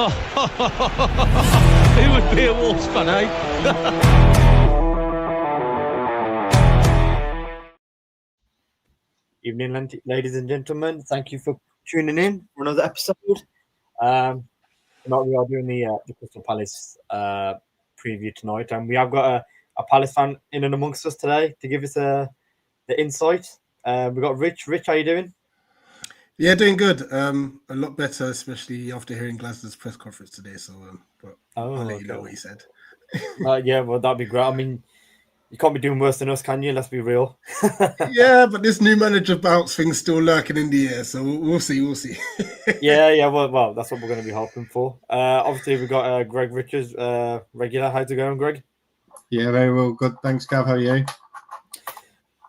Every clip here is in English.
Who would be a Wolves fan, eh? Evening, ladies and gentlemen. Thank you for tuning in for another episode. Tonight we are doing the Crystal Palace preview tonight, and we have got a Palace fan in and amongst us today to give us the insight. We've got Rich. Rich, how you doing? Yeah, doing good. A lot better, especially after hearing Glasner's press conference today. So, but I'll let you know what he said. Yeah, well, that'd be great. I mean, you can't be doing worse than us, can you? Let's be real. Yeah, but this new manager bounce thing's still lurking in the air, so we'll see. Yeah. Well, that's what we're going to be hoping for. Obviously, we've got Greg Richards, regular. How's it going, Greg? Yeah, very well. Good. Thanks, Gav. How are you?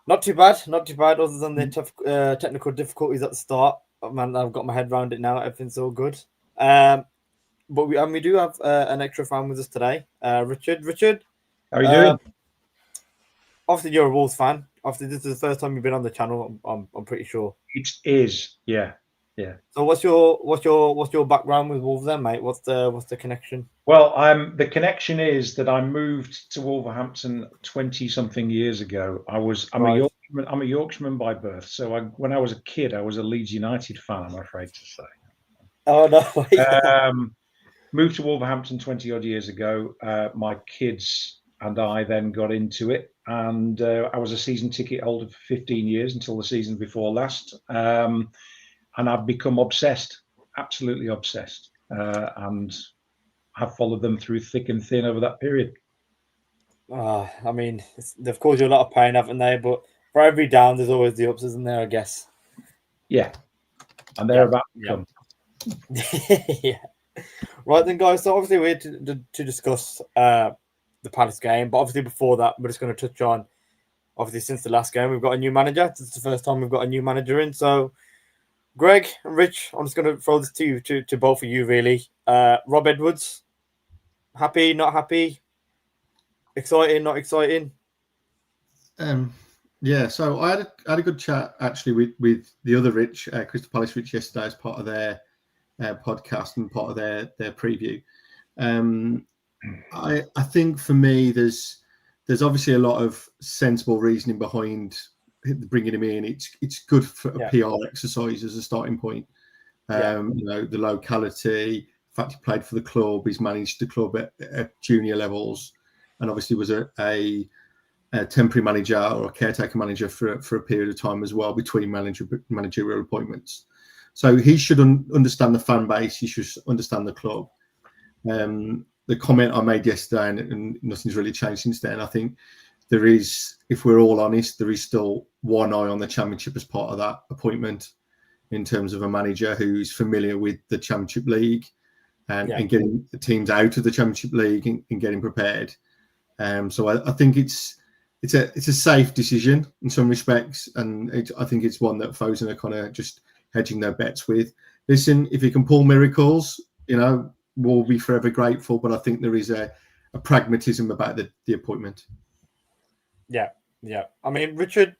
Not too bad. Other than the tough technical difficulties at the start, man, I've got my head around it now. Everything's all good. But we do have an extra fan with us today, Richard. Richard, how are you doing? Obviously, you're a Wolves fan. Obviously, this is the first time you've been on the channel. I'm pretty sure. It is. Yeah. So, what's your background with Wolves, then, mate? What's the connection? Well, the connection is that I moved to Wolverhampton 20-something years ago. I'm a Yorkshireman by birth. So when I was a kid, I was a Leeds United fan, I'm afraid to say. Oh no! Moved to Wolverhampton 20-odd years ago. My kids and I then got into it. And I was a season ticket holder for 15 years until the season before last. And I've become obsessed, absolutely obsessed. And have followed them through thick and thin over that period. I mean, they've caused you a lot of pain, haven't they? But for every down, there's always the ups, isn't there, I guess? Yeah. And they're about to come. Yeah. Right then, guys. So obviously we're here to discuss the Palace game. But obviously before that, we're just going to touch on, obviously since the last game, we've got a new manager. This is the first time we've got a new manager in. So Greg and Rich, I'm just going to throw this to you, to both of you, really. Rob Edwards, happy, not happy? Exciting, not exciting? Yeah, so I had a good chat actually with the other Rich, Crystal Palace Rich, yesterday as part of their podcast and part of their preview. I think for me, there's obviously a lot of sensible reasoning behind bringing him in. It's good for a PR exercise as a starting point. You know, the locality, the fact he played for the club, he's managed the club at junior levels, and obviously was a temporary manager or a caretaker manager for a period of time as well between managerial appointments. So he should understand the fan base. He should understand the club. The comment I made yesterday, and nothing's really changed since then. I think there is, if we're all honest, there is still one eye on the Championship as part of that appointment, in terms of a manager who's familiar with the Championship League and getting the teams out of the Championship League and getting prepared. So I think it's a safe decision in some respects, and I think it's one that Fosen are kind of just hedging their bets with. Listen, if he can pull miracles, you know, we'll be forever grateful. But I think there is a pragmatism about the appointment. Yeah. I mean, Richard,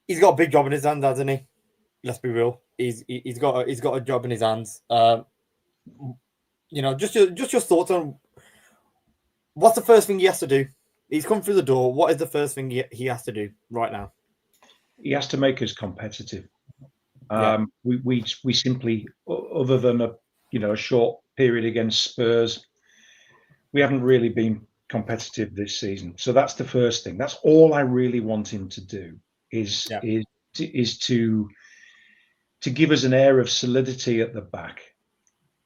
he's got a big job in his hands, hasn't he? Let's be real. He's got a job in his hands. You know, just your thoughts on what's the first thing he has to do. He's come through the door. What is the first thing he has to do right now? He has to make us competitive. We simply, other than a short period against Spurs, we haven't really been competitive this season. So that's the first thing. That's all I really want him to do is to give us an air of solidity at the back,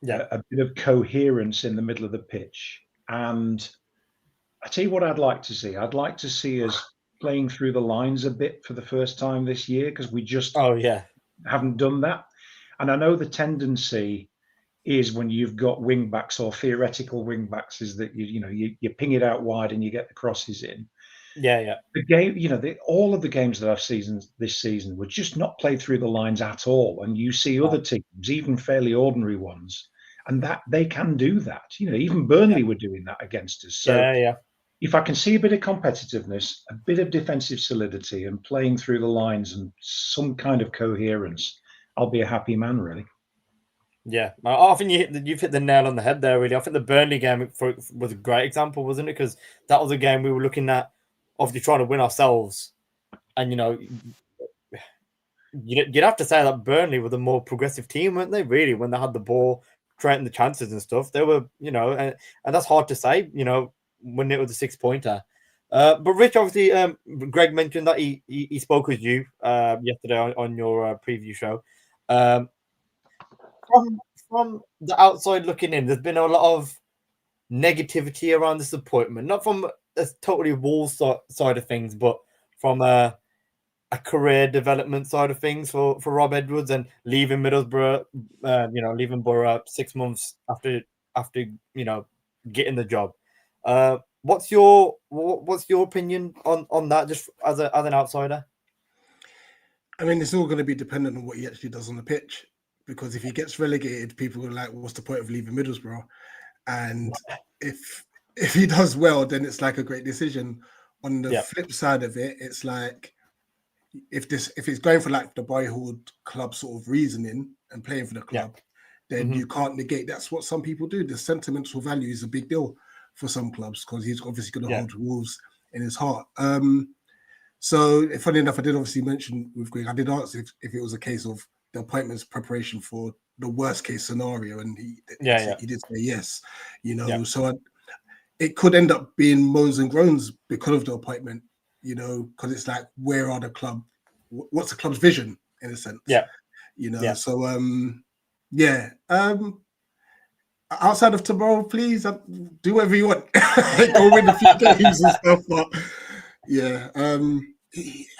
a bit of coherence in the middle of the pitch. And I tell you what I'd like to see. I'd like to see us playing through the lines a bit for the first time this year, because we just haven't done that. And I know the tendency is when you've got wing backs or theoretical wing backs is that you ping it out wide and you get the crosses in. The game, all of the games that I've seen this season were just not played through the lines at all. And you see other teams, even fairly ordinary ones, and that they can do that. Even Burnley were doing that against us. So if I can see a bit of competitiveness, a bit of defensive solidity, and playing through the lines and some kind of coherence, I'll be a happy man, really. Yeah, I think you've hit the nail on the head there, really. I think the Burnley game was a great example, wasn't it? Because that was a game we were looking at, obviously trying to win ourselves. And, you'd have to say that Burnley were the more progressive team, weren't they, really, when they had the ball, creating the chances and stuff. They were, and that's hard to say, when it was a 6-pointer. But Rich, obviously, Greg mentioned that he spoke with you yesterday on your preview show. From the outside looking in, there's been a lot of negativity around this appointment, not from a totally Wolves side of things, but from a career development side of things for Rob Edwards and leaving Middlesbrough, leaving Borough 6 months after getting the job. What's your opinion on that, just as an outsider? I mean, it's all going to be dependent on what he actually does on the pitch. Because if he gets relegated, people are like, what's the point of leaving Middlesbrough? And if he does well, then it's like a great decision. On the flip side of it, it's like if it's going for like the boyhood club sort of reasoning and playing for the club, then you can't negate. That's what some people do. The sentimental value is a big deal for some clubs because he's obviously going to hold Wolves in his heart. So funny enough, I did obviously mention with Greg, I did ask if it was a case of the appointment's preparation for the worst case scenario, and he did say yes. So it could end up being moans and groans because of the appointment. Because it's like, where are the club? What's the club's vision in a sense? So outside of tomorrow, please do whatever you want. Go win a few games and stuff. But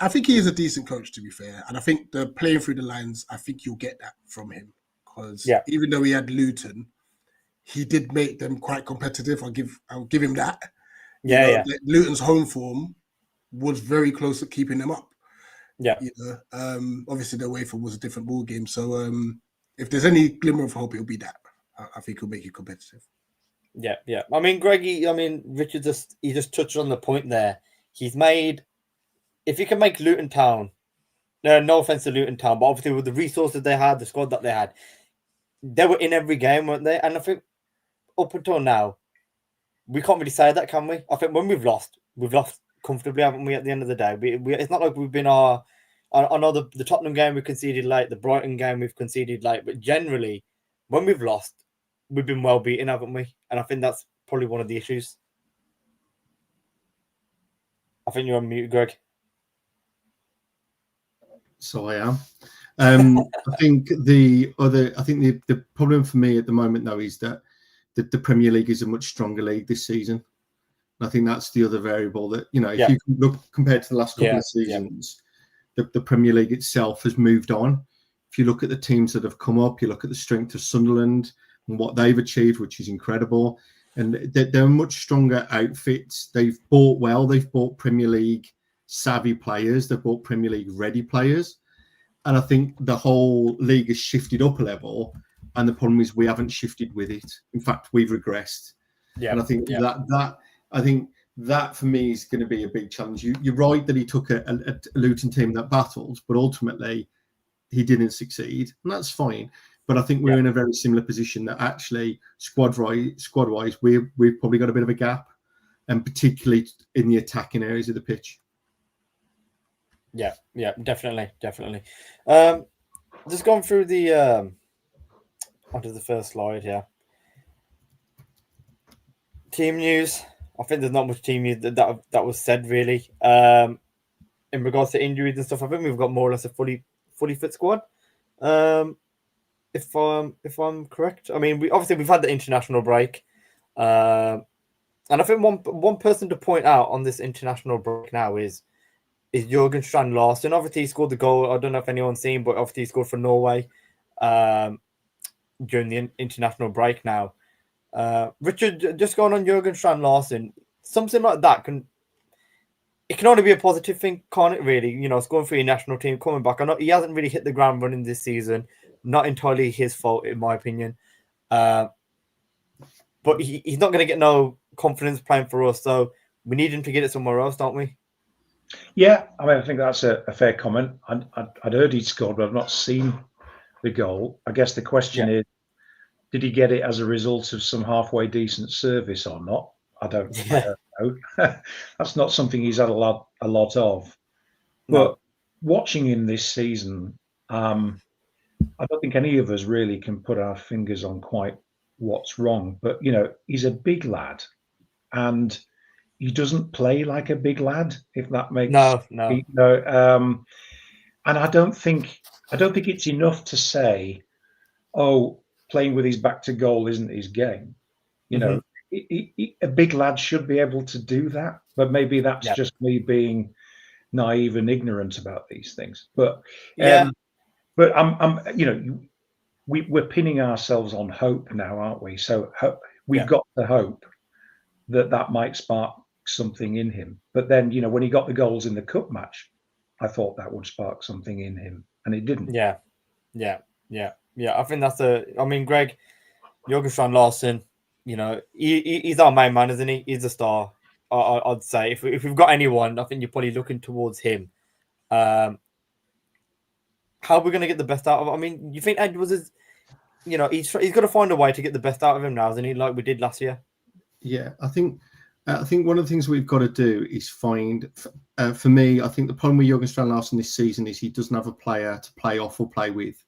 I think he is a decent coach, to be fair, and I think the playing through the lines, I think you'll get that from him because even though he had Luton, he did make them quite competitive. I'll give him that. Luton's home form was very close to keeping them up. Obviously the away form was a different ball game. So if there's any glimmer of hope, it'll be that. I think he'll make you competitive. Yeah. I mean, Greggy, Richard just touched on the point there. He's made. If you can make Luton Town, no offense to Luton Town, but obviously with the resources they had, the squad that they were in every game, weren't they? And I think up until now, we can't really say that, can we? I think when we've lost comfortably, haven't we? At the end of the day, it's not like we've been I know the Tottenham game we conceded late, the Brighton game we've conceded late, but generally, when we've lost, we've been well beaten, haven't we? And I think that's probably one of the issues. I think you're on mute, Greg. So I am. I think the problem for me at the moment though is that the Premier League is a much stronger league this season. And I think that's the other variable that, if you look compared to the last couple of seasons, the Premier League itself has moved on. If you look at the teams that have come up, you look at the strength of Sunderland and what they've achieved, which is incredible. And they're much stronger outfits. They've bought well. They've bought Premier League savvy players. They've bought Premier League ready players. And I think the whole league has shifted up a level. And the problem is we haven't shifted with it. In fact, we've regressed. And I think that for me is going to be a big challenge. You're right that he took a Luton team that battled, but ultimately he didn't succeed. And that's fine. But I think we're in a very similar position that actually squad-wise, we've probably got a bit of a gap, and particularly in the attacking areas of the pitch. Yeah, definitely. Just going through the onto the first slide here. Team news. I think there's not much team news that was said really. In regards to injuries and stuff, I think we've got more or less a fully fit squad. If I'm correct, I mean we've had the international break, and I think one person to point out on this international break now is Jørgen Strand Larsen. Obviously, he scored the goal. I don't know if anyone's seen, but obviously he scored for Norway during the international break. Now, Richard, just going on Jørgen Strand Larsen, something like that can only be a positive thing, can't it? Really, scoring for your national team, coming back. I know he hasn't really hit the ground running this season. Not entirely his fault, in my opinion. But he's not going to get no confidence playing for us, so we need him to get it somewhere else, don't we? Yeah, I think that's a fair comment. I'd heard he'd scored, but I've not seen the goal. I guess the question is, Did he get it as a result of some halfway decent service or not? I don't know. That's not something he's had a lot of. No. But watching him this season, I don't think any of us really can put our fingers on quite what's wrong. But he's a big lad, and he doesn't play like a big lad. If that makes no. And I don't think it's enough to say, oh, playing with his back to goal isn't his game. A big lad should be able to do that, but maybe that's just me being naive and ignorant about these things. But I'm we're pinning ourselves on hope now, aren't we? So we've got to hope that might spark something in him. But then when he got the goals in the cup match, I thought that would spark something in him, and it didn't. Yeah. I think that's Greg, Jorgensen Larson, he's our main man, isn't he? He's a star. I'd say if we've got anyone, I think you're probably looking towards him. How are we going to get the best out of him? You think Edwards is, he's got to find a way to get the best out of him now, isn't he? Like we did last year. Yeah, I think one of the things we've got to do is find. For me, I think the problem with Jorgensen Larson this season is he doesn't have a player to play off or play with,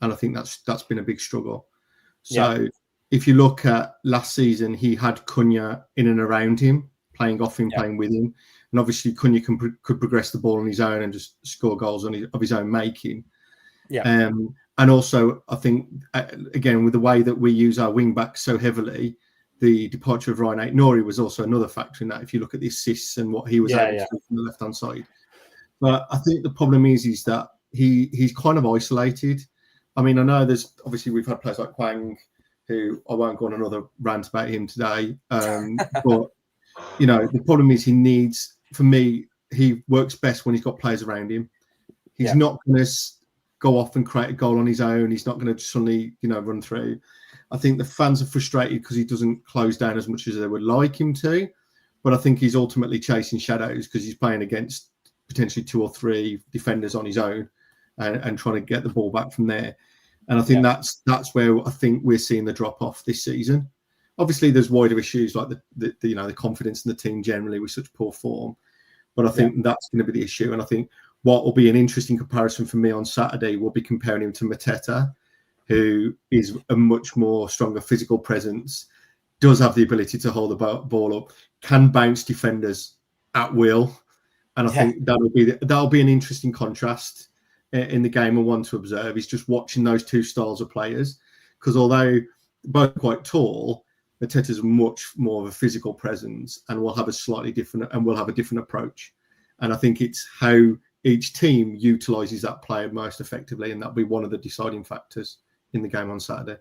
and I think that's been a big struggle. So if you look at last season, he had Cunha in and around him, playing off him, playing with him, and obviously Cunha could progress the ball on his own and just score goals of his own making. Yeah. And also, I think again with the way that we use our wing backs so heavily, the departure of Ryan Aït-Nouri was also another factor in that. If you look at the assists and what he was able to do from the left hand side, but I think the problem is that he's kind of isolated. I know there's obviously we've had players like Kwang, who I won't go on another rant about him today. But the problem is for me, he works best when he's got players around him. He's not going to go off and create a goal on his own. He's not going to suddenly, run through. I think the fans are frustrated because he doesn't close down as much as they would like him to. But I think he's ultimately chasing shadows because he's playing against potentially 2 or 3 defenders on his own and trying to get the ball back from there. And I think that's where I think we're seeing the drop off this season. Obviously, there's wider issues like the confidence in the team generally with such poor form. But I think that's going to be the issue. And I think what will be an interesting comparison for me on Saturday will be comparing him to Mateta, who is a much more stronger physical presence, does have the ability to hold the ball up, can bounce defenders at will. And I think that'll be an interesting contrast in the game and one to observe is just watching those two styles of players. Because although both quite tall, Mateta's much more of a physical presence and will have a slightly different and will have a different approach. And I think it's how each team utilises that player most effectively, and that'll be one of the deciding factors in the game on Saturday.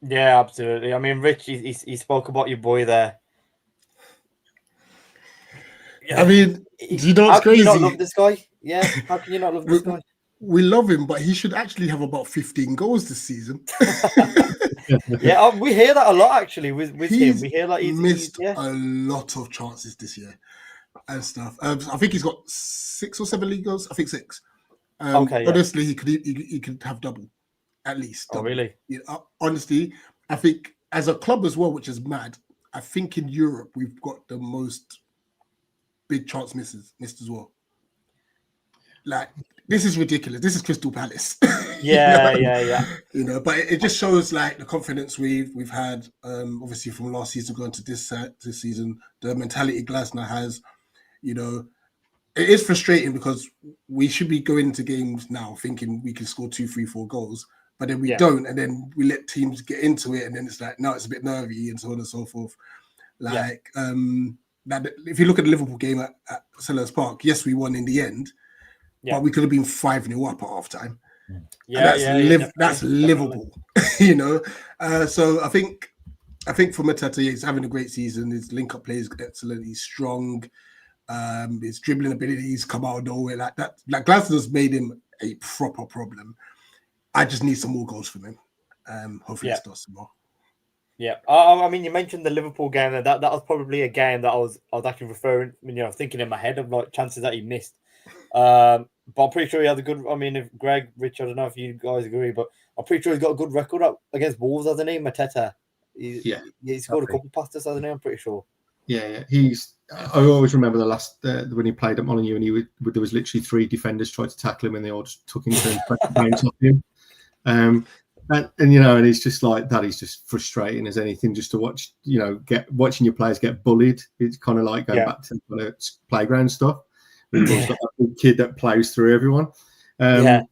Yeah, absolutely. Rich, he spoke about your boy there. Yeah. Do you know what's crazy? How can you not love this guy? Yeah, how can you not love this guy? We love him, but he should actually have about 15 goals this season. We hear that a lot actually with him. We hear that he's missed a lot of chances this year and stuff. I think he's got 6 or 7 league goals. I think 6. Honestly, he could have double, at least. Double. Oh, really? Honestly, I think as a club as well, which is mad. I think in Europe we've got the most big chance missed as well. Like, this is ridiculous. This is Crystal Palace. Yeah. But it just shows like the confidence we've had. Obviously from last season going to this season, the mentality Glasner has. It is frustrating because we should be going into games now thinking we can score 2, 3, 4 goals, but then we don't, and then we let teams get into it, and then it's like now it's a bit nervy and so on and so forth. Like if you look at the Liverpool game at Selhurst Park, yes, we won in the end. But we could have been 5-0 up at halftime. That's Liverpool, So I think for Mateta, he's having a great season. His link-up play is excellent. He's strong. His dribbling abilities come out of nowhere like that. Like Glasgow's made him a proper problem. I just need some more goals from him. Hopefully, it starts some more. Yeah, you mentioned the Liverpool game. That was probably a game that I was actually referring. Thinking in my head of like chances that he missed. But I'm pretty sure he had a good. If Greg, Rich, I don't know if you guys agree, but I'm pretty sure he's got a good record against Wolves, hasn't he? Mateta. He scored a couple past us, hasn't he? I'm pretty sure. Yeah. I always remember the last when he played at Molineux, and there was literally 3 defenders tried to tackle him, and they all just took him turns back the bounce off him. And it's just like that is just frustrating as anything just to watch. Watching your players get bullied. It's kind of like going back to kind of playground stuff. We've always got that big kid that plows through everyone. I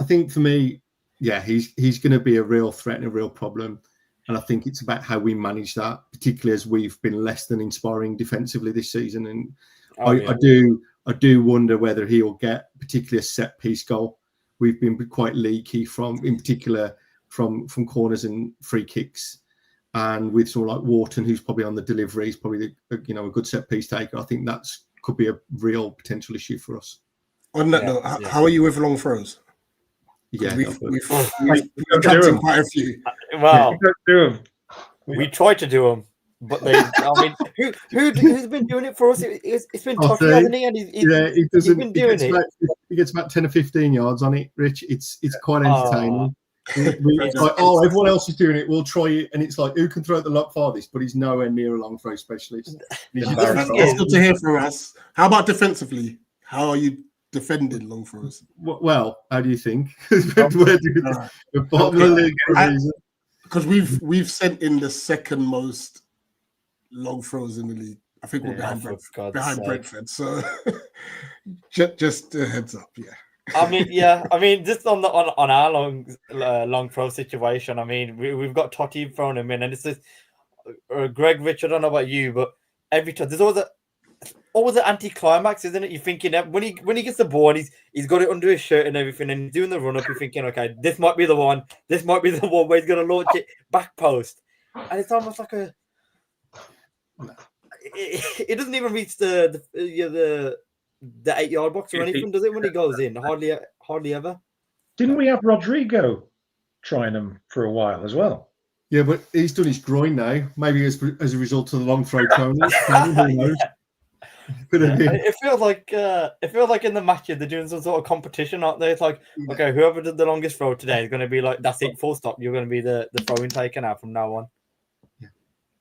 think for me, he's going to be a real threat and a real problem. And I think it's about how we manage that, particularly as we've been less than inspiring defensively this season. And I do wonder whether he'll get particularly a set piece goal. We've been quite leaky in particular from corners and free kicks. And with someone like Wharton, who's probably on the delivery, he's probably a good set piece taker. I think could be a real potential issue for us. On that note, how are you with long throws? Yeah, we've captained quite a few. Well, we tried to do them, but who's been doing it for us? It's been tough, hasn't he? And he's been doing it. He gets about 10 or 15 yards on it, Rich. It's quite entertaining. It's like, everyone else is doing it. We'll try it, and it's like, who can throw it the lot farthest? But he's nowhere near a long throw specialist. That's good to hear from us. How about defensively? How are you defending long throws? Well, how do you think? The bottom of the league. Because we've sent in the second most long throws in the league. I think we're behind Brentford. So just a heads up, just on our long throw situation. I mean, we've got Totti throwing him in, and it's this Greg Rich. I don't know about you, but every time there's always an anti-climax, isn't it? You're thinking that when he gets the ball, and he's got it under his shirt and everything, and he's doing the run up. You're thinking, okay, this might be the one. This might be the one where he's going to launch it back post, and it's almost like it doesn't even reach the 8-yard box or anything, does it? When he goes in, hardly ever. Didn't we have Rodrigo trying them for a while as well? Yeah, but he's done his groin now. Maybe as a result of the long throw training. Who knows? It feels like in the matches they're doing some sort of competition, aren't they? It's like, okay, whoever did the longest throw today is going to be like, that's it, full stop. You're going to be the throwing taker now from now on. Yeah.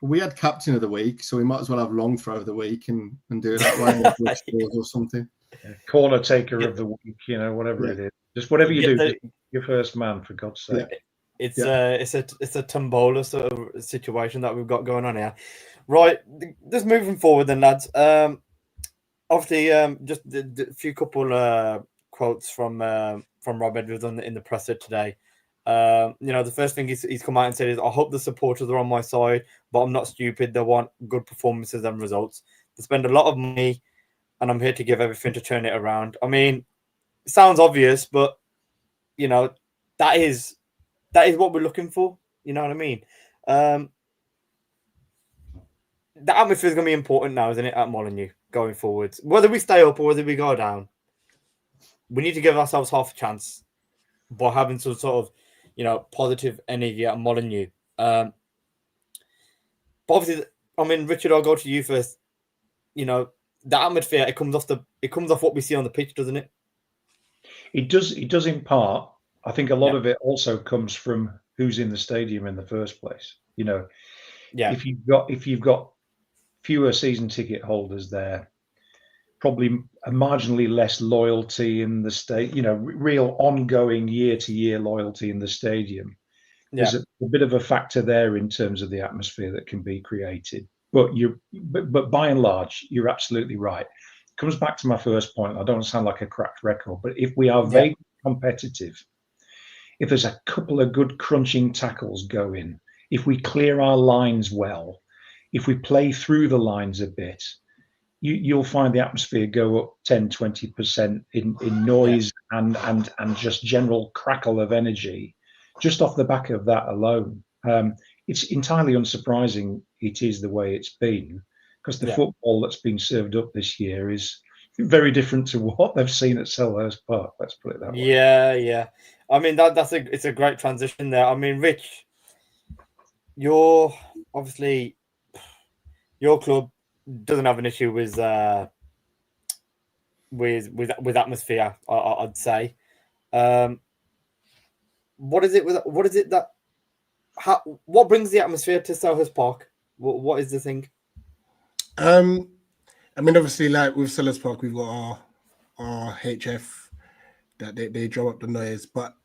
We had captain of the week, so we might as well have long throw of the week and do it that way or something. Yeah. Corner taker of the week, whatever it is. Just whatever you do, your first man, for God's sake. Yeah. It's a tombola sort of situation that we've got going on here. Right, just moving forward then, lads. Obviously, just a few couple quotes from Rob Edwards in the presser today. The first thing he's come out and said is, I hope the supporters are on my side, but I'm not stupid. They want good performances and results. They spend a lot of money, and I'm here to give everything to turn it around. I mean, it sounds obvious, but that is what we're looking for. You know what I mean? The atmosphere is going to be important now, isn't it, at Molineux going forwards? Whether we stay up or whether we go down, we need to give ourselves half a chance by having some sort of, positive energy at Molineux. But obviously, Richard, I'll go to you first. The atmosphere, it comes off what we see on the pitch, doesn't it? It does in part. I think a lot of it also comes from who's in the stadium in the first place. If you've got fewer season ticket holders there, probably a marginally less loyalty in the state, real ongoing year-to-year loyalty in the stadium. There's a bit of a factor there in terms of the atmosphere that can be created. But by and large, you're absolutely right. It comes back to my first point. I don't want to sound like a cracked record, but if we are vaguely competitive, if there's a couple of good crunching tackles going, if we clear our lines well, if we play through the lines a bit, you'll find the atmosphere go up 10, 20% in noise and just general crackle of energy just off the back of that alone. It's entirely unsurprising it is the way it's been, because the football that's been served up this year is very different to what they've seen at Selhurst Park. Let's put it that way. Yeah. I mean, it's a great transition there. I mean, Rich, your club doesn't have an issue with atmosphere, I'd say. what is it that what brings the atmosphere to Selhurst Park? What is the thing? I mean, obviously, like with Selhurst Park, we've got our HF that they drum up the noise. But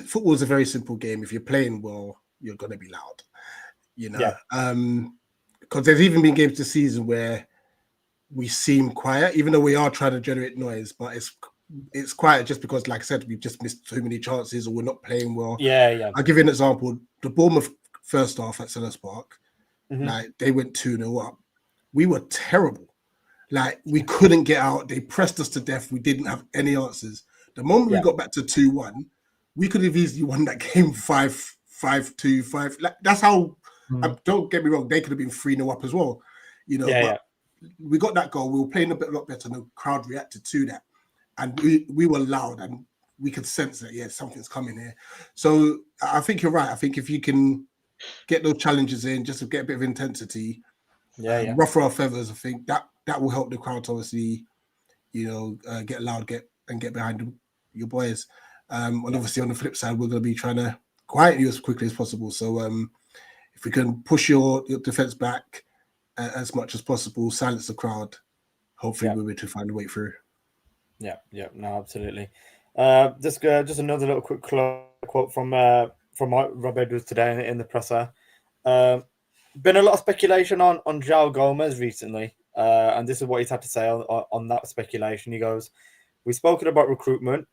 football is a very simple game. If you're playing well, you're gonna be loud. Because there's even been games this season where we seem quiet, even though we are trying to generate noise, but it's quiet just because, like I said, we've just missed too many chances or we're not playing well. Yeah. I'll give you an example. The Bournemouth first half at Selhurst Park, Mm-hmm. like they went 2-0 up. We were terrible. Like we couldn't get out. They pressed us to death. We didn't have any answers. The moment we got back to 2-1, we could have easily won that game 5-2, 5. Like that's how. Don't get me wrong. They could have been 3-0 up as well. But we got that goal. We were playing a lot better, and the crowd reacted to that. And we were loud, and we could sense that something's coming here. So I think you're right. I think if you can get those challenges in, just to get a bit of intensity, ruffle our feathers, I think that will help the crowd to obviously, get loud, get behind your boys. And obviously on the flip side, we're going to be trying to quiet you as quickly as possible. So if we can push your defense back as much as possible, silence the crowd, hopefully we'll be able to find a way through. Yeah, no, absolutely. Just another little quick quote from Rob Edwards today in the presser. Been a lot of speculation on João Gomez recently, and this is what he's had to say on that speculation. He goes, "We've spoken about recruitment,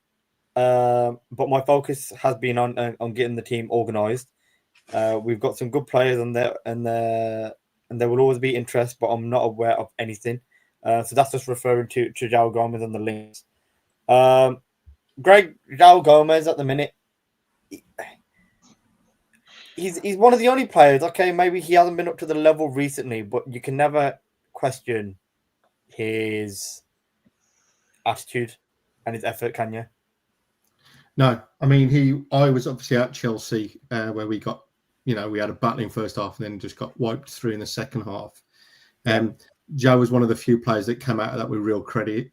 but my focus has been on getting the team organised. We've got some good players on there, and there will always be interest, but I'm not aware of anything." So that's just referring to João Gomez and the links. Greg, João Gomez at the minute, he's one of the only players. Okay, maybe he hasn't been up to the level recently, but you can never question his attitude and his effort, can you? No, I mean I was obviously at Chelsea where we got, we had a battling first half and then just got wiped through in the second half. Joe was one of the few players that came out of that with real credit.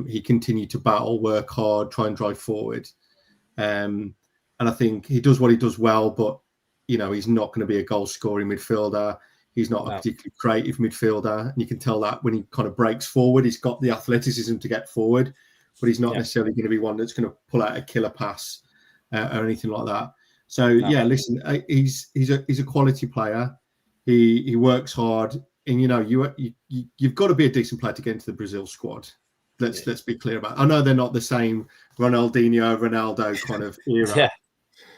He continued to battle, work hard, try and drive forward. And I think he does what he does well, but, he's not going to be a goal-scoring midfielder. He's not a particularly creative midfielder. And you can tell that when he kind of breaks forward, he's got the athleticism to get forward, but he's not necessarily going to be one that's going to pull out a killer pass or anything like that. So, listen, he's a quality player. He works hard. And you've got to be a decent player to get into the Brazil squad. Let's be clear about it. I know they're not the same Ronaldinho, Ronaldo kind of era,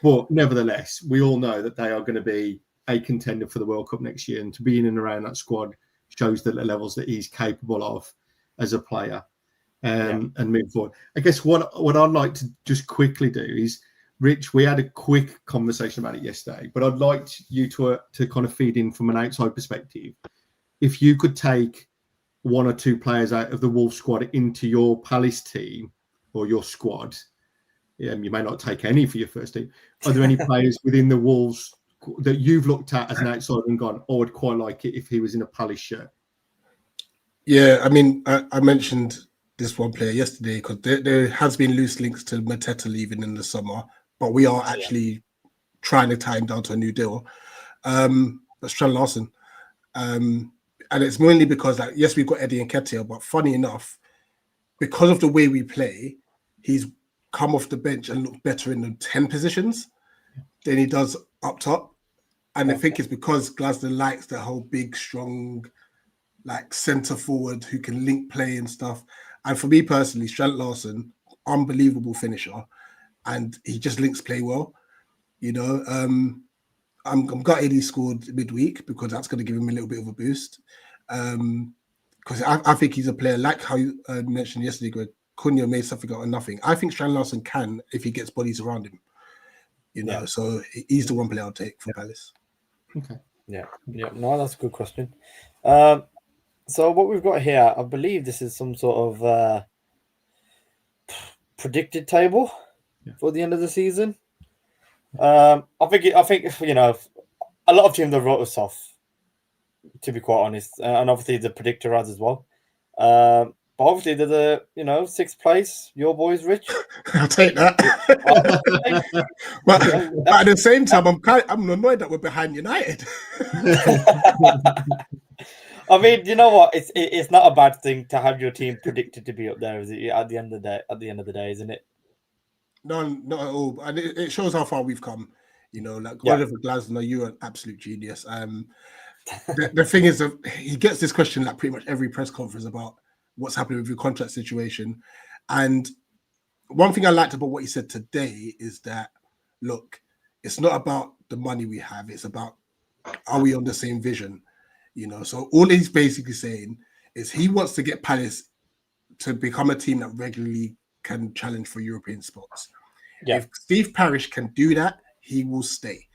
but nevertheless, we all know that they are going to be a contender for the World Cup next year. And to be in and around that squad shows the levels that he's capable of as a player and move forward. I guess what I'd like to just quickly do is, Rich, we had a quick conversation about it yesterday, but I'd like you to kind of feed in from an outside perspective. If you could take one or two players out of the Wolves squad into your Palace team or your squad, you may not take any for your first team. Are there any players within the Wolves that you've looked at as an outsider and gone, I would quite like it if he was in a Palace shirt? Yeah, I mean, I mentioned this one player yesterday because there has been loose links to Mateta leaving in the summer, but we are actually trying to tie him down to a new deal. That's Trent Larson. And it's mainly because, yes, we've got Eddie Nketiah, but funny enough, because of the way we play, he's come off the bench and looked better in the 10 positions than he does up top. And I think it's because Glasner likes the whole big, strong, centre forward who can link play and stuff. And for me personally, Trent Larson, unbelievable finisher, and he just links play well. I'm gutted he scored midweek because that's going to give him a little bit of a boost. Because I think he's a player, like how you mentioned yesterday, Greg, Cunha made something out of nothing. I think Strand Larson can if he gets bodies around him. So he's the one player I'll take for Palace. Okay. Yeah. No, that's a good question. So what we've got here, I believe this is some sort of predicted table for the end of the season. I think a lot of teams have wrote us off, to be quite honest, and obviously the predictor has as well. But obviously, they're the sixth place. Your boys, Rich. I'll take that. but at the same time, I'm annoyed that we're behind United. I mean, you know what? It's not a bad thing to have your team predicted to be up there, is it? At the end of the day, isn't it? No, not at all. And it shows how far we've come. Like Oliver Glasner, you're an absolute genius. The thing is, he gets this question like pretty much every press conference about what's happening with your contract situation. And one thing I liked about what he said today is that, look, it's not about the money we have. It's about, are we on the same vision? So all he's basically saying is he wants to get Palace to become a team that regularly can challenge for European spots. Yeah. If Steve Parish can do that, he will stay.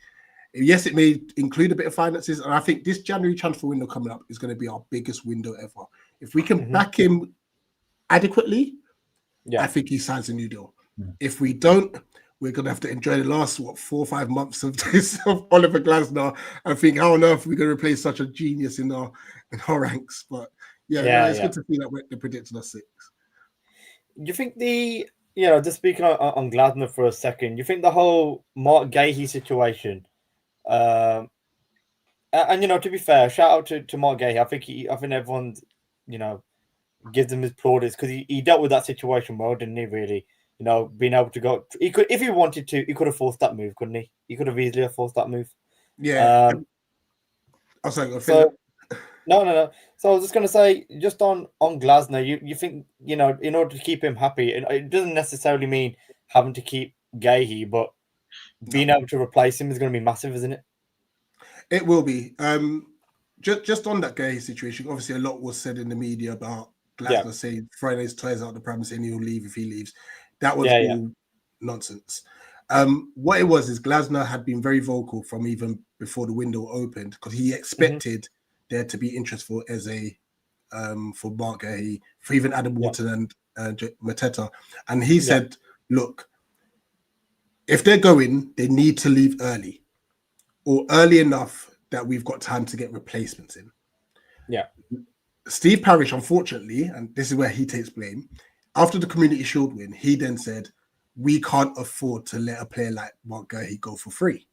Yes, it may include a bit of finances, and I think this January transfer window coming up is going to be our biggest window ever. If we can back him adequately, I think he signs a new deal. If we don't, we're going to have to enjoy the last 4 or 5 months of this of Oliver Glasner and think, how on earth are we going to replace such a genius in our ranks? But it's good to see that they're predicting us 6. Do you think just speaking on Glasner for a second, you think the whole Mark Gahey situation, and to be fair, shout out to Mark Gahey. I think everyone, gives him his plaudits because he dealt with that situation well, didn't he? Really, being able to go, he could, if he wanted to, he could have forced that move, couldn't he? He could have easily forced that move. Yeah. I was like, No. So I was just going to say, just on Glasner, you think, in order to keep him happy, and it doesn't necessarily mean having to keep Gahey, but being able to replace him is going to be massive, isn't it? It will be. Just on that Gahey situation, obviously a lot was said in the media about Glasner saying throwing his toys out the pram saying he'll leave if he leaves. That was all nonsense. What it was is Glasner had been very vocal from even before the window opened because he expected there to be interest for Eze, for Mark Gahey, for even Adam Wharton and Mateta. And he said, look, if they're going, they need to leave early or early enough that we've got time to get replacements in. Yeah. Steve Parish, unfortunately, and this is where he takes blame, after the Community Shield win, he then said, we can't afford to let a player like Mark Gahey go for free,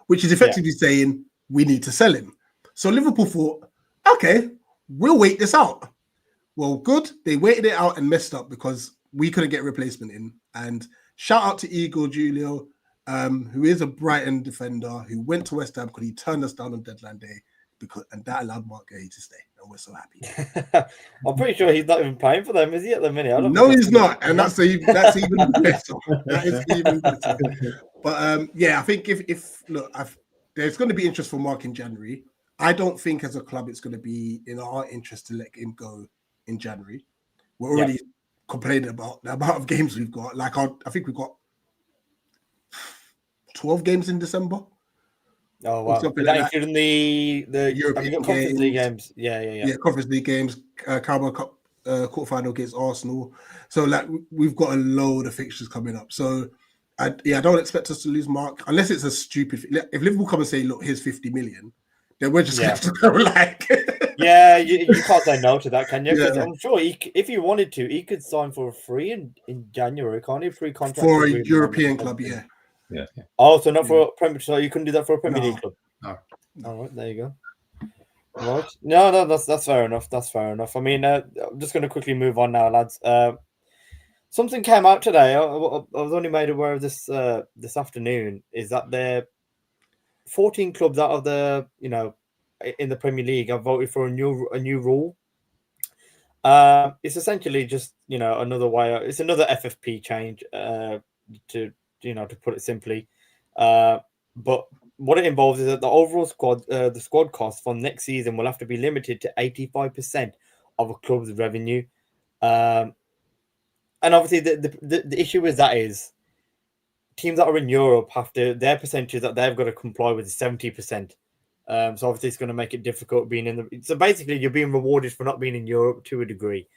which is effectively saying we need to sell him. So Liverpool thought, okay, we'll wait this out. Well, good. They waited it out and messed up because we couldn't get a replacement in. And shout out to Igor Julio, who is a Brighton defender who went to West Ham because he turned us down on deadline day, and that allowed Mark Gahey to stay. And we're so happy. I'm pretty sure he's not even playing for them, is he, at the minute? No, he's not. And that's even better. That is even better. But I think if there's going to be interest for Mark in January. I don't think as a club it's going to be in our interest to let him go in January. We're already complaining about the amount of games we've got. Like I think we've got 12 games in December. Oh wow! Including the European Conference League games. Yeah. Conference League games, Carabao Cup quarterfinal against Arsenal. So we've got a load of fixtures coming up. So I don't expect us to lose Mark unless it's a stupid. If Liverpool come and say, "Look, here's 50 million," then we're just going to go like. you can't say no to that, can you? Because I'm sure if he wanted to, he could sign for free in January, can't he? Free contract for a European club, yeah. Oh, so not for a Premier. So you couldn't do that for a Premier League club. No. All right, there you go. Right. No, that's fair enough. That's fair enough. I mean, I'm just going to quickly move on now, lads. Something came out today. I was only made aware of this this afternoon. Is that there 14 clubs out of the in the Premier League have voted for a new rule. It's essentially just another way. It's another FFP change to put it simply. But what it involves is that the overall squad, the squad cost for next season will have to be limited to 85% of a club's revenue. And obviously the issue with that is teams that are in Europe their percentage that they've got to comply with is 70%. So obviously it's going to make it difficult being in so basically you're being rewarded for not being in Europe to a degree.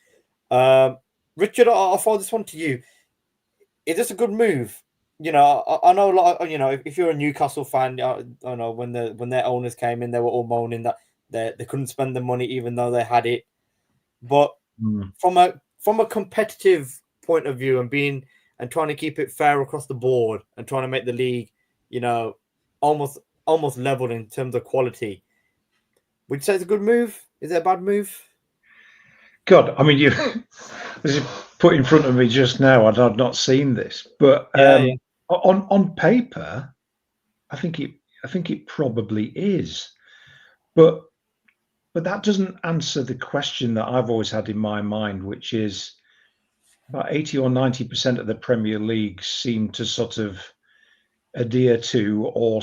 Richard, I'll throw this one to you. Is this a good move? I know a lot. If you're a Newcastle fan, I know when their owners came in, they were all moaning that they couldn't spend the money even though they had it. But from a competitive point of view and trying to keep it fair across the board and trying to make the league, almost level in terms of quality. Would you say it's a good move? Is it a bad move? God, I mean, this is put in front of me just now, and I've not seen this, but on paper, I think it probably is, but that doesn't answer the question that I've always had in my mind, which is about 80 or 90% of the Premier League seem to sort of adhere to or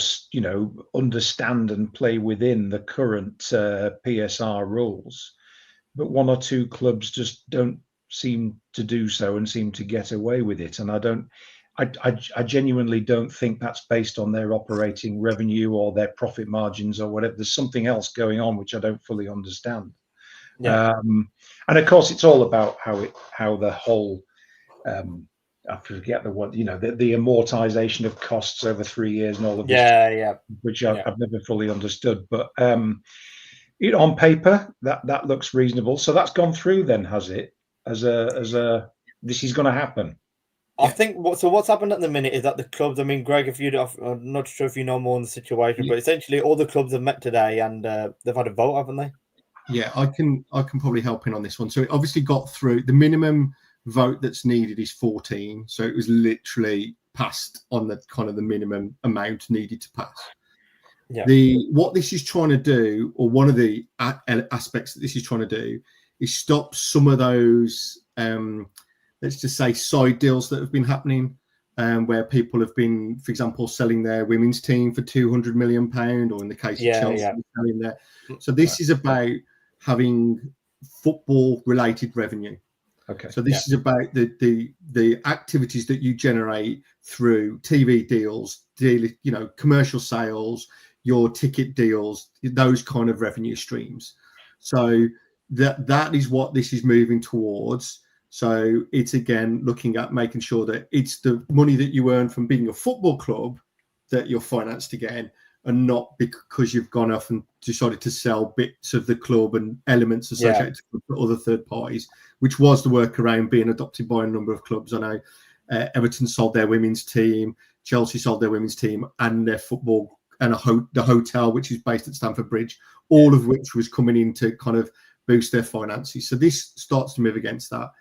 understand and play within the current PSR rules, but one or two clubs just don't seem to do so and seem to get away with it. And I genuinely don't think that's based on their operating revenue or their profit margins or whatever. There's something else going on which I don't fully understand. Yeah. And of course, it's all about how the whole I forget the one, the amortization of costs over 3 years and all of this, which I've never fully understood. But on paper, that looks reasonable. So that's gone through then, has it? As a this is going to happen. I think what's happened at the minute is that the clubs. I mean, Greg, I'm not sure if you know more on the situation, but essentially all the clubs have met today and they've had a vote, haven't they? Yeah, I can probably help in on this one. So it obviously got through. The minimum vote that's needed is 14. So it was literally passed on the kind of the minimum amount needed to pass. Yeah. What this is trying to do, or one of the aspects that this is trying to do, is stop some of those, let's just say, side deals that have been happening, where people have been, for example, selling their women's team for £200 million, or in the case of Chelsea, selling there. So this is about having football-related revenue. Okay. So this is about the activities that you generate through TV deals, commercial sales, your ticket deals, those kind of revenue streams. So that is what this is moving towards. So it's again looking at making sure that it's the money that you earn from being a football club that you're financed again, and not because you've gone off and decided to sell bits of the club and elements associated with other third parties, which was the workaround being adopted by a number of clubs. I know Everton sold their women's team, Chelsea sold their women's team and their football, and the hotel, which is based at Stamford Bridge, all of which was coming in to kind of boost their finances. So this starts to move against that.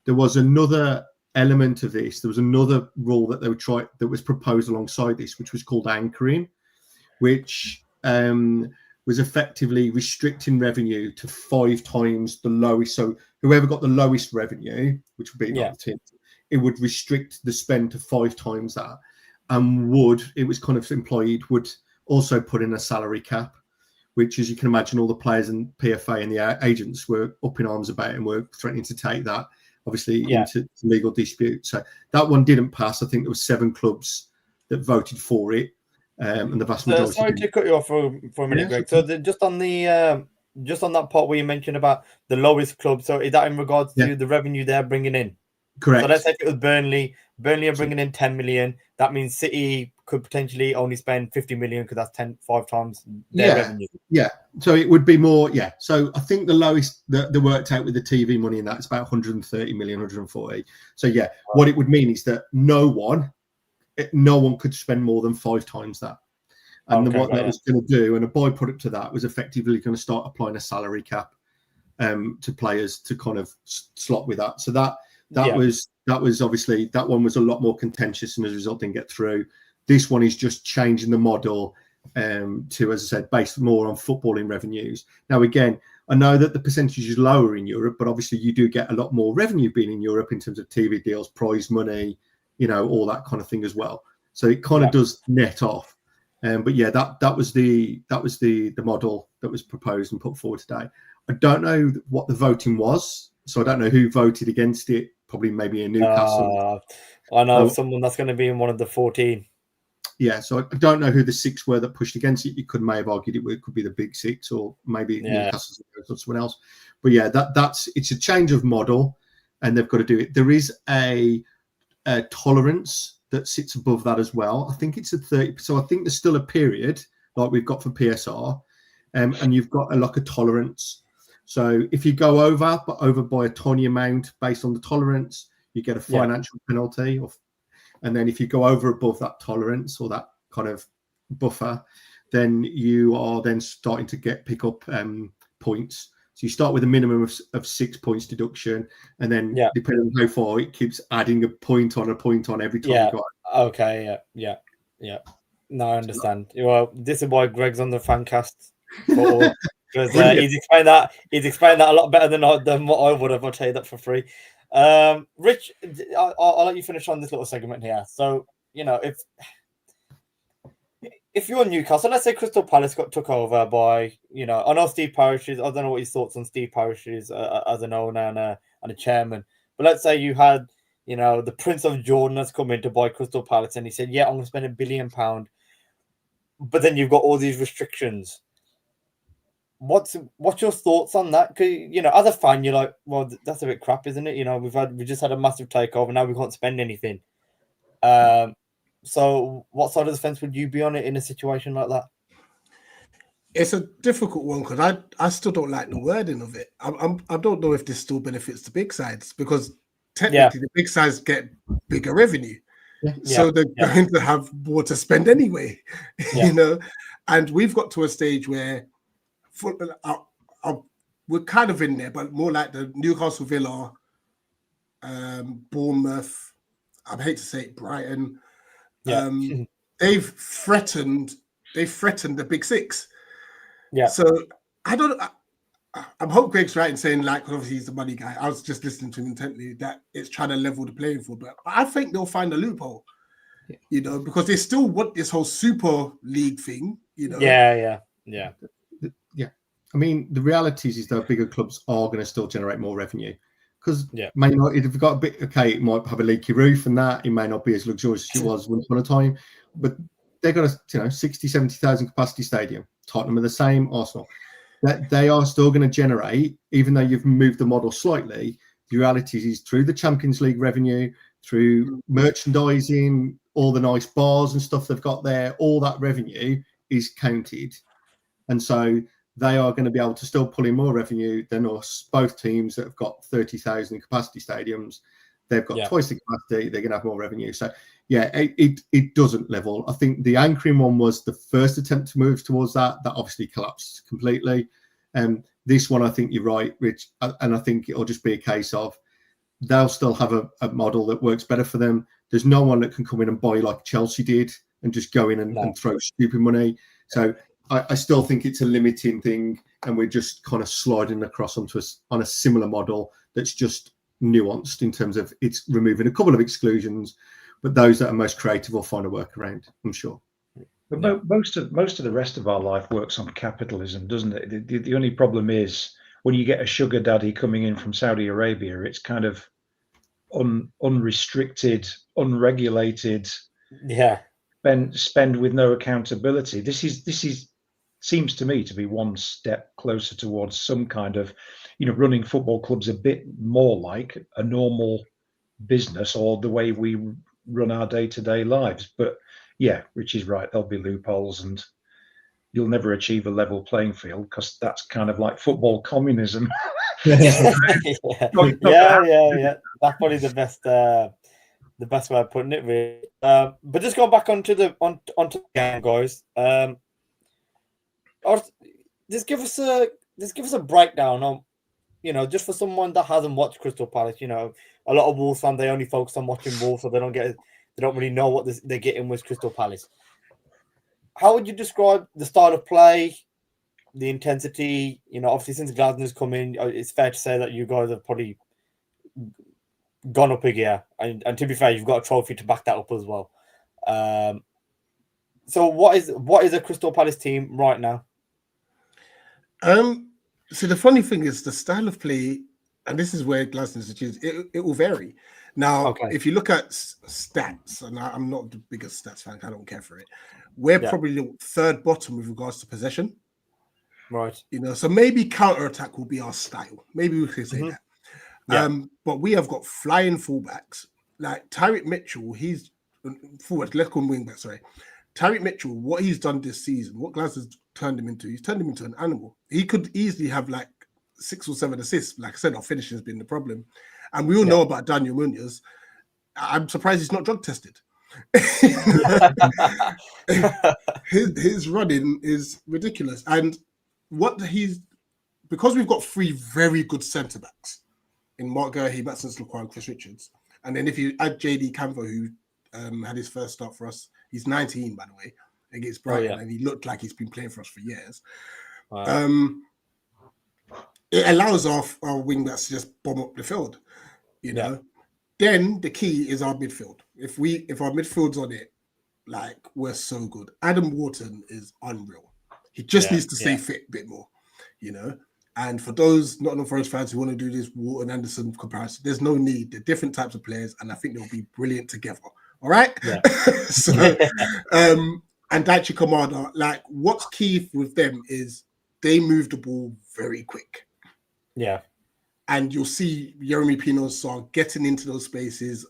There was another element of this. There was another rule that that was proposed alongside this, which was called anchoring, which was effectively restricting revenue to 5 times the lowest. So whoever got the lowest revenue, which would be the team, it would restrict the spend to 5 times that, and it was kind of implied, would also put in a salary cap, which, as you can imagine, all the players and PFA and the agents were up in arms about and were threatening to take that, obviously, into legal dispute. So that one didn't pass. I think there were 7 clubs that voted for it. And the vast majority. Sorry to cut you off for a minute, Greg. So just on that part where you mentioned about the lowest club, so is that in regards to the revenue they're bringing in? Correct. So let's say if it was Burnley are bringing in 10 million. That means City could potentially only spend 50 million because that's 5 times their revenue. Yeah. So it would be more. Yeah. So I think the lowest that worked out with the TV money in that is about 130 million, 140. So what it would mean is that no one could spend more than 5 times that. And what that was going to do, and a byproduct to that, was effectively going to start applying a salary cap to players to kind of slot with that. So that was obviously, that one was a lot more contentious, and as a result didn't get through. This one is just changing the model to, as I said, based more on footballing revenues. Now, again, I know that the percentage is lower in Europe, but obviously you do get a lot more revenue being in Europe in terms of TV deals, prize money, all that kind of thing as well. So it kind of does net off. But that was the model that was proposed and put forward today. I don't know what the voting was, so I don't know who voted against it. Probably maybe in Newcastle. I know someone that's going to be in one of the 14. Yeah, so I don't know who the 6 were that pushed against it. You may have argued it could be the big 6, or maybe Newcastle or someone else. But it's a change of model, and they've got to do it. There is a tolerance that sits above that as well. I think it's a 30. So I think there's still a period like we've got for PSR, and you've got a tolerance. So if you go over, but over by a tiny amount based on the tolerance, you get a financial penalty. And then if you go over above that tolerance or that kind of buffer, then you are then starting to pick up points. So you start with a minimum of 6 points deduction, and then depending on how far, it keeps adding a point on every time you got. Okay, yeah. No, I understand. Well, this is why Greg's on the Fancast, because he's explained that a lot better than what I would have. I'll tell you that for free. Rich, I'll let you finish on this little segment here. So, if you're Newcastle, let's say Crystal Palace got took over by, I know Steve Parish is, I don't know what his thoughts on Steve Parish is as an owner and a chairman, but let's say you had, the Prince of Jordan has come in to buy Crystal Palace and he said, I'm going to spend £1 billion, but then you've got all these restrictions. What's your thoughts on that? Because, as a fan, you're like, well, that's a bit crap, isn't it? We just had a massive takeover, now we can't spend anything. So what side of the fence would you be on it in a situation like that? It's a difficult one because I still don't like the wording of it. I don't know if this still benefits the big sides, because technically the big sides get bigger revenue. So they're going to have more to spend anyway, and we've got to a stage where we're kind of in there, but more like the Newcastle, Villa, Bournemouth, I hate to say it, Brighton. They've threatened the big six. So I'm hope Greg's right in saying, like, obviously he's the money guy. I was just listening to him intently, that it's trying to level the playing field, but I think they'll find a loophole, because they still want this whole Super League thing, Yeah. I mean, the reality is that bigger clubs are going to still generate more revenue. Because may not, if you've got a bit, it might have a leaky roof and that, it may not be as luxurious as it was once upon a time, but they've got a 60, 70,000 capacity stadium. Tottenham are the same, Arsenal. That they are still going to generate, even though you've moved the model slightly. The reality is through the Champions League revenue, through merchandising, all the nice bars and stuff they've got there, all that revenue is counted. And so they are going to be able to still pull in more revenue than us. Both teams that have got 30,000 capacity stadiums, they've got twice the capacity, they're going to have more revenue. So, it doesn't level. I think the anchoring one was the first attempt to move towards that. That obviously collapsed completely. This one, I think you're right, Rich, and I think it'll just be a case of they'll still have a model that works better for them. There's no one that can come in and buy like Chelsea did and just go in and throw stupid money. So I still think it's a limiting thing, and we're just kind of sliding across onto on a similar model that's just nuanced in terms of it's removing a couple of exclusions, but those that are most creative will find a workaround, I'm sure. But most of the rest of our life works on capitalism, doesn't it? The only problem is when you get a sugar daddy coming in from Saudi Arabia, it's kind of unrestricted, unregulated. Spend with no accountability. This is seems to me to be one step closer towards some kind of, running football clubs a bit more like a normal business or the way we run our day-to-day lives. But Rich is right. There'll be loopholes and you'll never achieve a level playing field because that's kind of like football communism. That's probably the best way of putting it, really. But just going back onto the game, guys. Just give us a breakdown on, just for someone that hasn't watched Crystal Palace. A lot of Wolves fans, they only focus on watching Wolves, so they don't really know what they're getting with Crystal Palace. How would you describe the style of play, the intensity? Obviously since Glasner's come in, it's fair to say that you guys have probably gone up a gear, and to be fair, you've got a trophy to back that up as well. So what is a Crystal Palace team right now? So the funny thing is the style of play, and this is where Glasner's is, it will vary. Now, if you look at stats, and I'm not the biggest stats fan, I don't care for it. We're probably the third bottom with regards to possession. Right. So maybe counter-attack will be our style. Maybe we could say that. But we have got flying fullbacks. Like Tyreek Mitchell, he's forward, let's call him wing back, sorry. Tyreek Mitchell, what he's done this season, what Glasner's turned him into, he's turned him into an animal. He could easily have like 6 or 7 assists. Like I said, our finishing has been the problem. And we all know about Daniel Munoz. I'm surprised he's not drug tested. his running is ridiculous. And because we've got 3 very good centre backs in Mark Gurley, Matson's Lacroix, and Chris Richards. And then if you add JD Canvo, who had his first start for us, he's 19, by the way, against Brighton, and he looked like he's been playing for us for years. Wow. It allows our wing backs to just bomb up the field, you know. Then the key is our midfield. If our midfield's on it, like, we're so good. Adam Wharton is unreal. He just needs to stay fit a bit more, you know. And for those Nottingham Forest fans who want to do this Wharton Anderson comparison, there's no need. They're different types of players, and I think they'll be brilliant together. All right. Yeah. So, and Daichi Kamada, like, what's key with them is they move the ball very quick. Yeah. And you'll see Jeremy Pino-Sarr getting into those spaces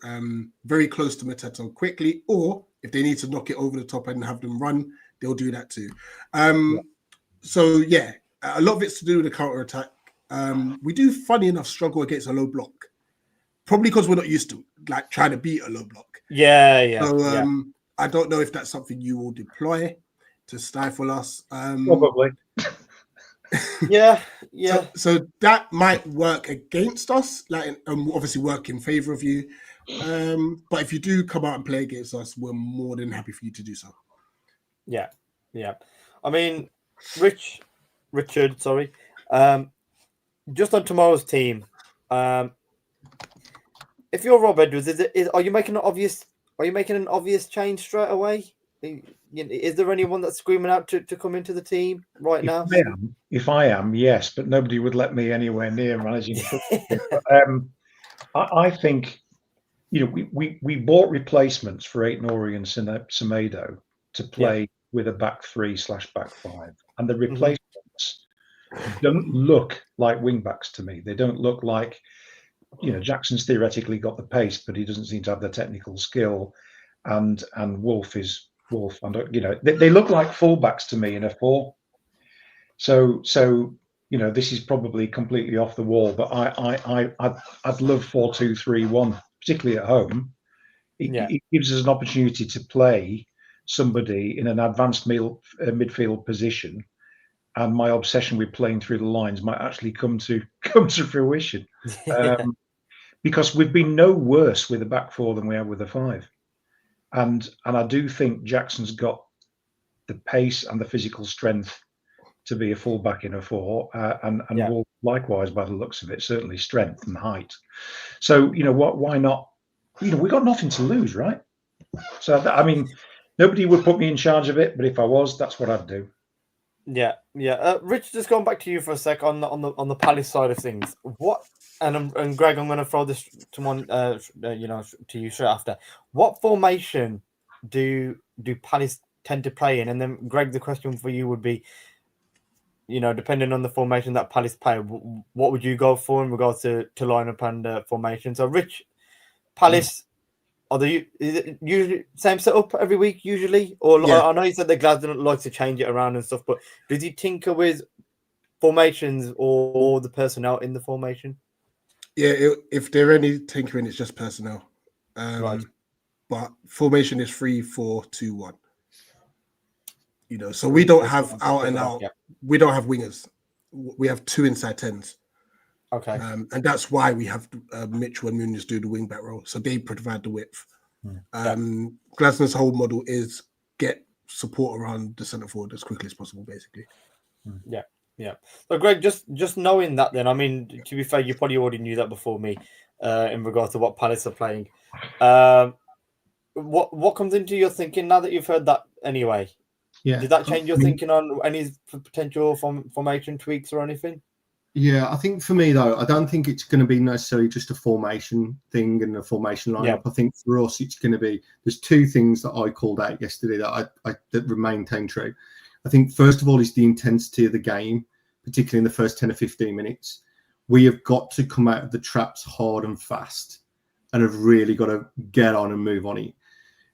very close to Mateta quickly, or if they need to knock it over the top and have them run, they'll do that too. So, yeah, a lot of it's to do with the counter-attack. We do, funny enough, struggle against a low block, probably because we're not used to, like, trying to beat a low block. So I don't know if that's something you will deploy to stifle us. Probably. Yeah. So that might work against us, like, obviously work in favor of you. But if you do come out and play against us, we're more than happy for you to do so. Yeah. I mean, Richard, sorry. Just on tomorrow's team, if you're Rob Edwards, are you making an obvious change straight away? Is there anyone that's screaming out to come into the team right now? If I am, yes, but nobody would let me anywhere near managing. I think, we bought replacements for Aït-Nouri and Semedo to play with a back 3/back 5, and the replacements don't look like wing backs to me. They don't look like, Jackson's theoretically got the pace, but he doesn't seem to have the technical skill, and Wolf is Wolf, and they look like fullbacks to me in a 4. So this is probably completely off the wall, but I'd love 4-2-3-1, particularly at home. It gives us an opportunity to play somebody in an advanced midfield position, and my obsession with playing through the lines might actually come to fruition, because we've been no worse with a back 4 than we have with a 5. And I do think Jackson's got the pace and the physical strength to be a fullback in a 4, and Wolf likewise, by the looks of it, certainly strength and height. So why not? We got nothing to lose, right? So I mean, nobody would put me in charge of it, but if I was, that's what I'd do. Yeah. Rich, just going back to you for a sec on the Palace side of things. What? And Greg, I'm going to throw this to you straight after. What formation do Palace tend to play in? And then, Greg, the question for you would be, depending on the formation that Palace play, what would you go for in regards to lineup and formation? So, Rich, Palace, is it usually same setup every week usually? Or I know you said that Glasgow likes to change it around and stuff, but does he tinker with formations or the personnel in the formation? Yeah, if there are any tinkering, it's just personnel. Right. But formation is 3-4-2-1. So we don't have out and out. We don't have wingers. We have 2 inside 10s. Okay. And that's why we have Mitchell and Munoz do the wing back role. So they provide the width. Glasnow's whole model is get support around the centre forward as quickly as possible, basically. Yeah. So, Greg, just knowing that, then, I mean, to be fair, you probably already knew that before me in regards to what Palace are playing. What comes into your thinking now that you've heard that anyway? Yeah. Did that change your thinking on any potential formation tweaks or anything? Yeah, I think for me, though, I don't think it's going to be necessarily just a formation thing and a formation lineup. Yeah. I think for us, it's going to be, there's 2 things that I called out yesterday that remain true. I think, first of all, is the intensity of the game, particularly in the first 10 or 15 minutes. We have got to come out of the traps hard and fast and have really got to get on and move on it.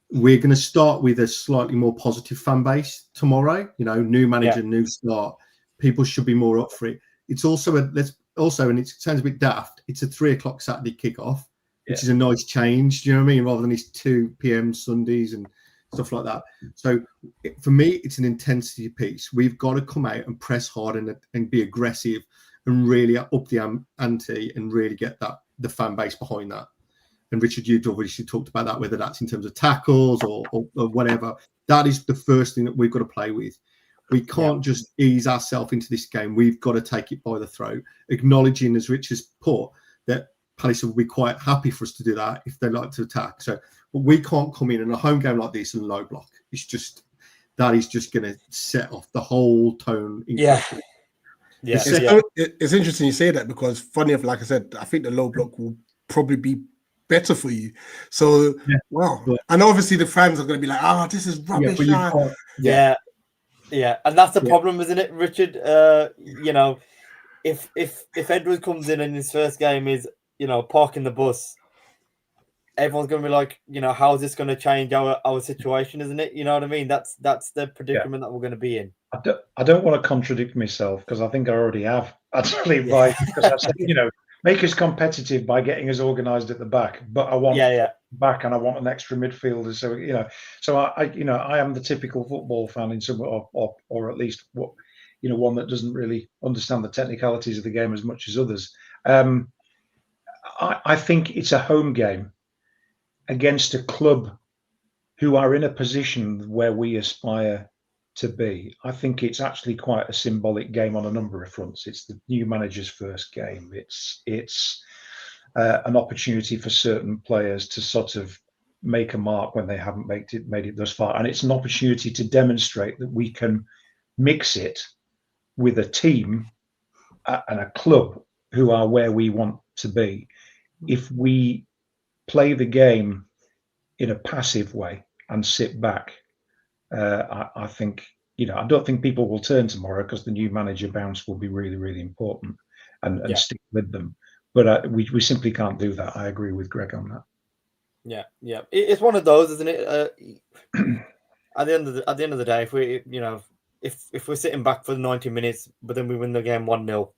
We're going to start with a slightly more positive fan base tomorrow. New manager, new start. People should be more up for it. It's also also, and it sounds a bit daft, it's a 3 o'clock Saturday kickoff, which is a nice change. Do you know what I mean? Rather than these 2 p.m. Sundays and stuff like that. So for me, it's an intensity piece. We've got to come out and press hard and be aggressive and really up the ante and really get the fan base behind that. And Richard, you've obviously talked about that, whether that's in terms of tackles or whatever. That is the first thing that we've got to play with. We can't just ease ourselves into this game. We've got to take it by the throat, acknowledging, as Richard's put, that Palace will be quite happy for us to do that if they like to attack. So but we can't come in a home game like this and low block. That is just going to set off the whole tone. It's interesting you say that, because funny enough, like I said, I think the low block will probably be better for you. So and obviously the fans are going to be like, this is rubbish. And that's the problem, isn't it, Richard? If Edwards comes in and his first game is parking the bus, everyone's going to be like, how is this going to change our situation, isn't it? You know what I mean? That's the predicament that we're going to be in. I don't want to contradict myself, because I think I already have, actually, because I said, make us competitive by getting us organised at the back, but I want back, and I want an extra midfielder. So I am the typical football fan in some, or at least one that doesn't really understand the technicalities of the game as much as others. I think it's a home game against a club who are in a position where we aspire to be. I think it's actually quite a symbolic game on a number of fronts. It's the new manager's first game. It's an opportunity for certain players to sort of make a mark when they haven't made it thus far, and it's an opportunity to demonstrate that we can mix it with a team and a club who are where we want to be. If we play the game in a passive way and sit back, I think, I don't think people will turn tomorrow, because the new manager bounce will be really, really important and stick with them. But we simply can't do that. I agree with Greg on that. Yeah. It's one of those, isn't it? At the end of the day, if we, if we're sitting back for 90 minutes, but then we win the game 1-0,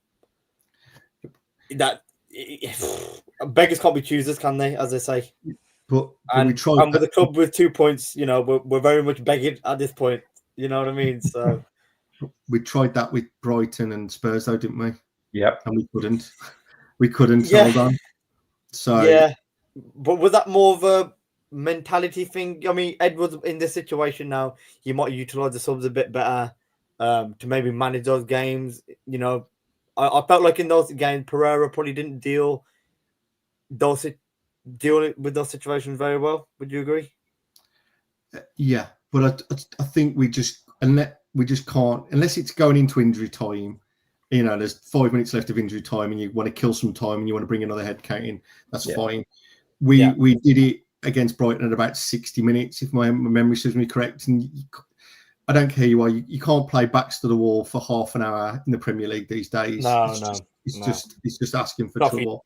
beggars can't be choosers, can they? As they say. But we tried, and with the club with 2 points, we're very much begging at this point. You know what I mean? So we tried that with Brighton and Spurs, though, didn't we? Yeah, and we couldn't. Hold on. So but was that more of a mentality thing? I mean, Edwards in this situation now, he might utilize the subs a bit better to maybe manage those games. I felt like in those games, Pereira probably didn't deal with those situations very well. Would you agree? Yeah, but I think we just can't, unless it's going into injury time. There's 5 minutes left of injury time, and you want to kill some time, and you want to bring another head count in. That's fine. We did it against Brighton at about 60 minutes, if my memory serves me correct. And I don't care who you can't play backs to the wall for half an hour in the Premier League these days. It's just asking for trouble.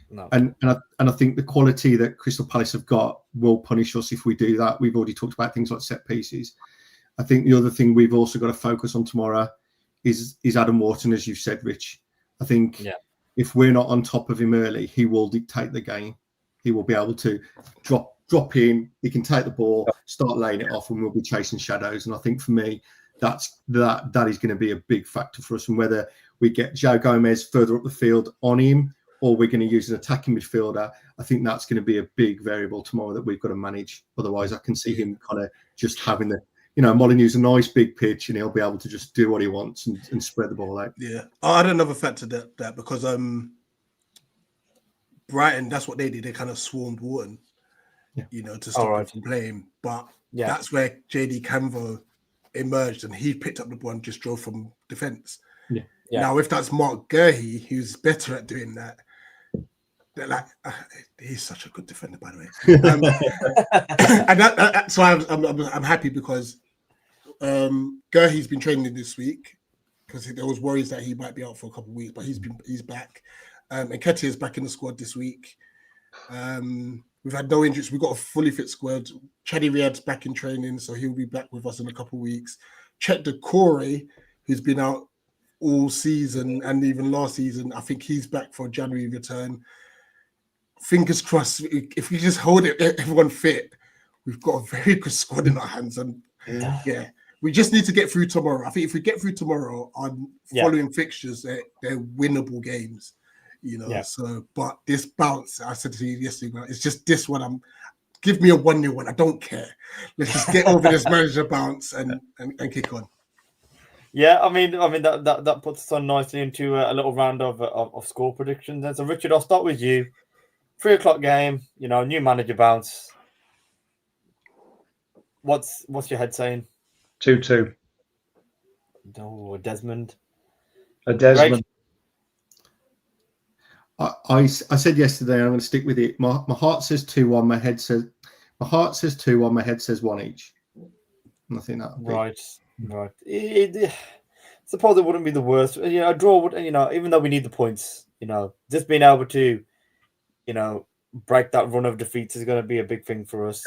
No. And I think the quality that Crystal Palace have got will punish us if we do that. We've already talked about things like set pieces. I think the other thing we've also got to focus on tomorrow is Adam Wharton, as you've said, Rich. I think if we're not on top of him early, he will dictate the game. He will be able to drop in. He can take the ball, start laying it off, and we'll be chasing shadows. And I think for me, that is going to be a big factor for us. And whether we get João Gomez further up the field on him, or we're going to use an attacking midfielder, I think that's going to be a big variable tomorrow that we've got to manage. Otherwise, I can see him kind of just having Molyneux's a nice big pitch, and he'll be able to just do what he wants and spread the ball out. Yeah. I had another factor that because Brighton, that's what they did. They kind of swarmed Wharton, to stop him from playing. But that's where JD Canvo emerged, and he picked up the ball and just drove from defence. Yeah. Now, if that's Mark Gurhey, who's better at doing that, he's such a good defender, by the way. And so I'm happy because Gurhey's been training this week, because there was worries that he might be out for a couple of weeks, but he's back. And Nketiah's back in the squad this week. We've had no injuries. We've got a fully fit squad. Chadi Riyad's back in training, so he'll be back with us in a couple of weeks. Chet Decore, who's been out all season and even last season. I think he's back for a January return. Fingers crossed. If we just hold it, everyone fit, we've got a very good squad in our hands. And yeah, we just need to get through tomorrow. I think if we get through tomorrow on following fixtures, they're winnable games. You know, so but this bounce, I said to you yesterday, it's just this one. Give me a 1-0 one. I don't care. Let's just get over this manager bounce and kick on. Yeah, I mean that puts us on nicely into a little round of score predictions. And so, Richard, I'll start with you. 3:00 game. You know, new manager bounce. What's your head saying? 2-2. Oh, Desmond. A Desmond. I said yesterday I'm going to stick with it. My heart says 2-1. My head says 2-1. My head says 1 each. And I think that right. Suppose it wouldn't be the worst. You know, a draw would. You know, even though we need the points. You know, just being able to, you know, break that run of defeats is going to be a big thing for us.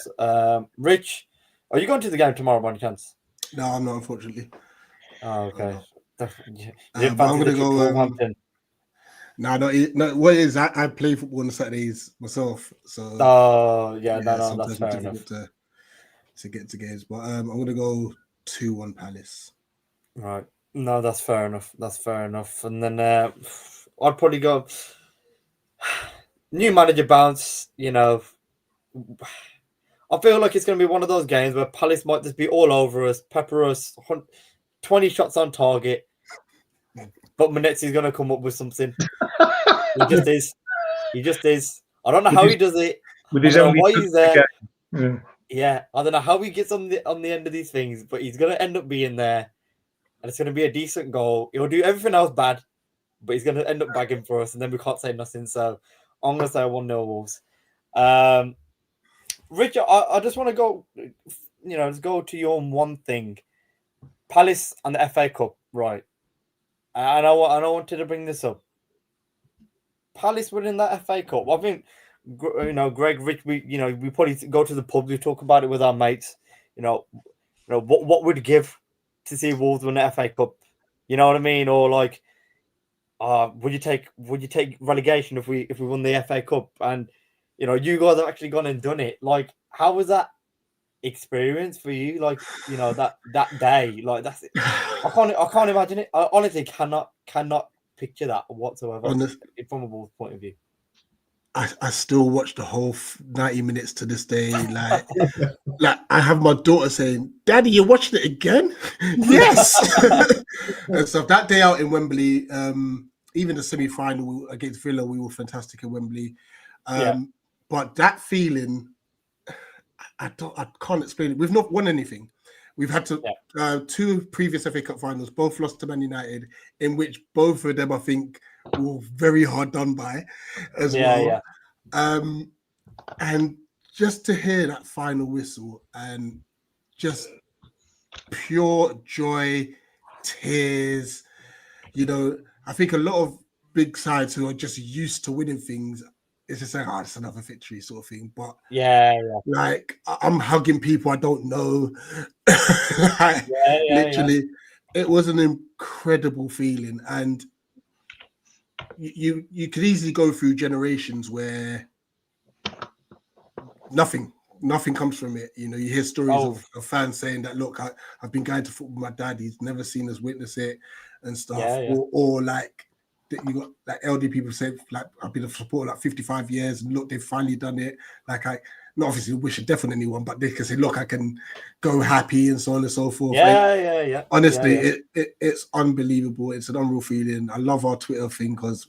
Rich, are you going to the game tomorrow by any chance? No, I'm not, unfortunately. Oh, okay. I'm going to go. Wolverhampton. No. What it is, I play football on Saturdays myself, so. That's fair enough. To get to games, but I'm going to go 2-1 Palace. Right. No, that's fair enough. And then I'd probably go new manager bounce. You know, I feel like it's going to be one of those games where Palace might just be all over us, pepper us, 20 shots on target. But Manetzi's going to come up with something. He just is. I don't know how he does it. With his own why he's there. Yeah, I don't know how he gets on the end of these things, but he's going to end up being there. And it's going to be a decent goal. He'll do everything else bad, but he's going to end up bagging for us, and then we can't say nothing. So I'm going to say 1-0 Wolves. Richard, I just want to go, you know, let's go to your one thing. Palace and the FA Cup, right? And I wanted to bring this up. Palace winning that FA Cup. I think, you know, Greg, Rich, we probably go to the pub, we talk about it with our mates. You know, what would give to see Wolves win the FA Cup? You know what I mean? Or like, would you take relegation if we won the FA Cup? And you know, you guys have actually gone and done it. Like, how was that experience for you? Like, you know, that day, like that's it. I can't imagine it. I honestly cannot picture that whatsoever from a Wolves point of view. I still watch the whole 90 minutes to this day. Like I have my daughter saying, "Daddy, you watched it again?" Yes. And so that day out in Wembley, even the semi-final against Villa, we were fantastic in Wembley. But that feeling, I can't explain it. We've not won anything. We've had to 2 previous FA Cup finals, both lost to Man United, in which both of them, I think, were very hard done by as well. And just to hear that final whistle and just pure joy, tears, you know, I think a lot of big sides who are just used to winning things, it's just like, it's another victory sort of thing. But like I'm hugging people I don't know. Literally, it was an incredible feeling, and you could easily go through generations where nothing comes from it. You know, you hear stories of fans saying that, look, I've been going to football with my dad, he's never seen us witness it and stuff, or like that you got like elderly people say, like, I've been a supporter like 55 years and look, they've finally done it. Like, I not obviously wish a death on anyone, but they can say, look, I can go happy and so on and so forth. Honestly, it's unbelievable. It's an unreal feeling. I love our Twitter thing because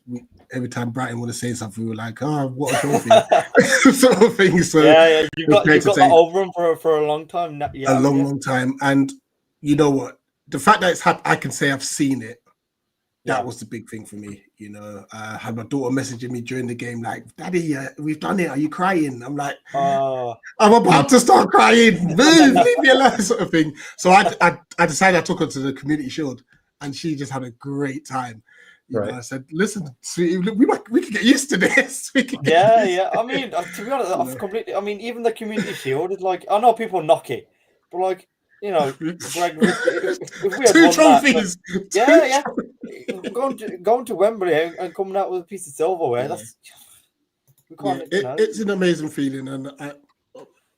every time Brighton want to say something, we're like, what a trophy. Sort of thing. So you've got that over them for a long time. Long time. And you know what? The fact that it's happened, I can say I've seen it. That was the big thing for me, you know. I had my daughter messaging me during the game, like, "Daddy, we've done it. Are you crying?" I'm like, "I'm about to start crying. Move, leave me alone," sort of thing. So I decided I took her to the Community Shield, and she just had a great time. You know, I said, "Listen, sweetie, we can get used to this." I mean, to be honest, I've completely. I mean, even the Community Shield is like, I know people knock it, but like, you know, Greg, if we had 2 trophies. going to Wembley and coming out with a piece of silverware. That's we can't. It's an amazing feeling, and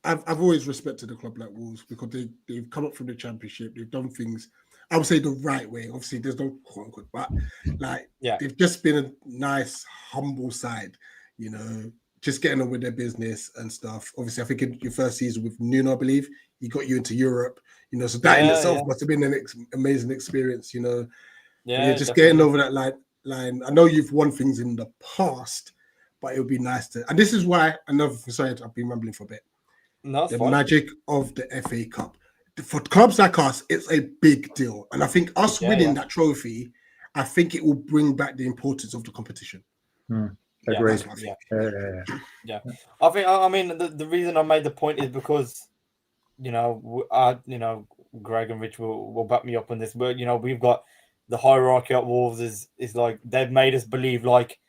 I've always respected a club like Wolves because they've come up from the Championship. They've done things, I would say, the right way. Obviously, there's no quote unquote, but they've just been a nice, humble side. You know, just getting on with their business and stuff. Obviously, I think in your first season with Nuno, I believe he got you into Europe. You know, so that in itself must have been an amazing experience. You know, you're just getting over that line. I know you've won things in the past, but it would be nice to. And this is why sorry, I've been rambling for a bit. No, the magic of the FA Cup. For clubs like us, it's a big deal. And I think us winning that trophy, I think it will bring back the importance of the competition. Agreed. Yeah. I mean, the reason I made the point is because, Greg and Rich will back me up on this. But, we've got the hierarchy at Wolves is like, they've made us believe like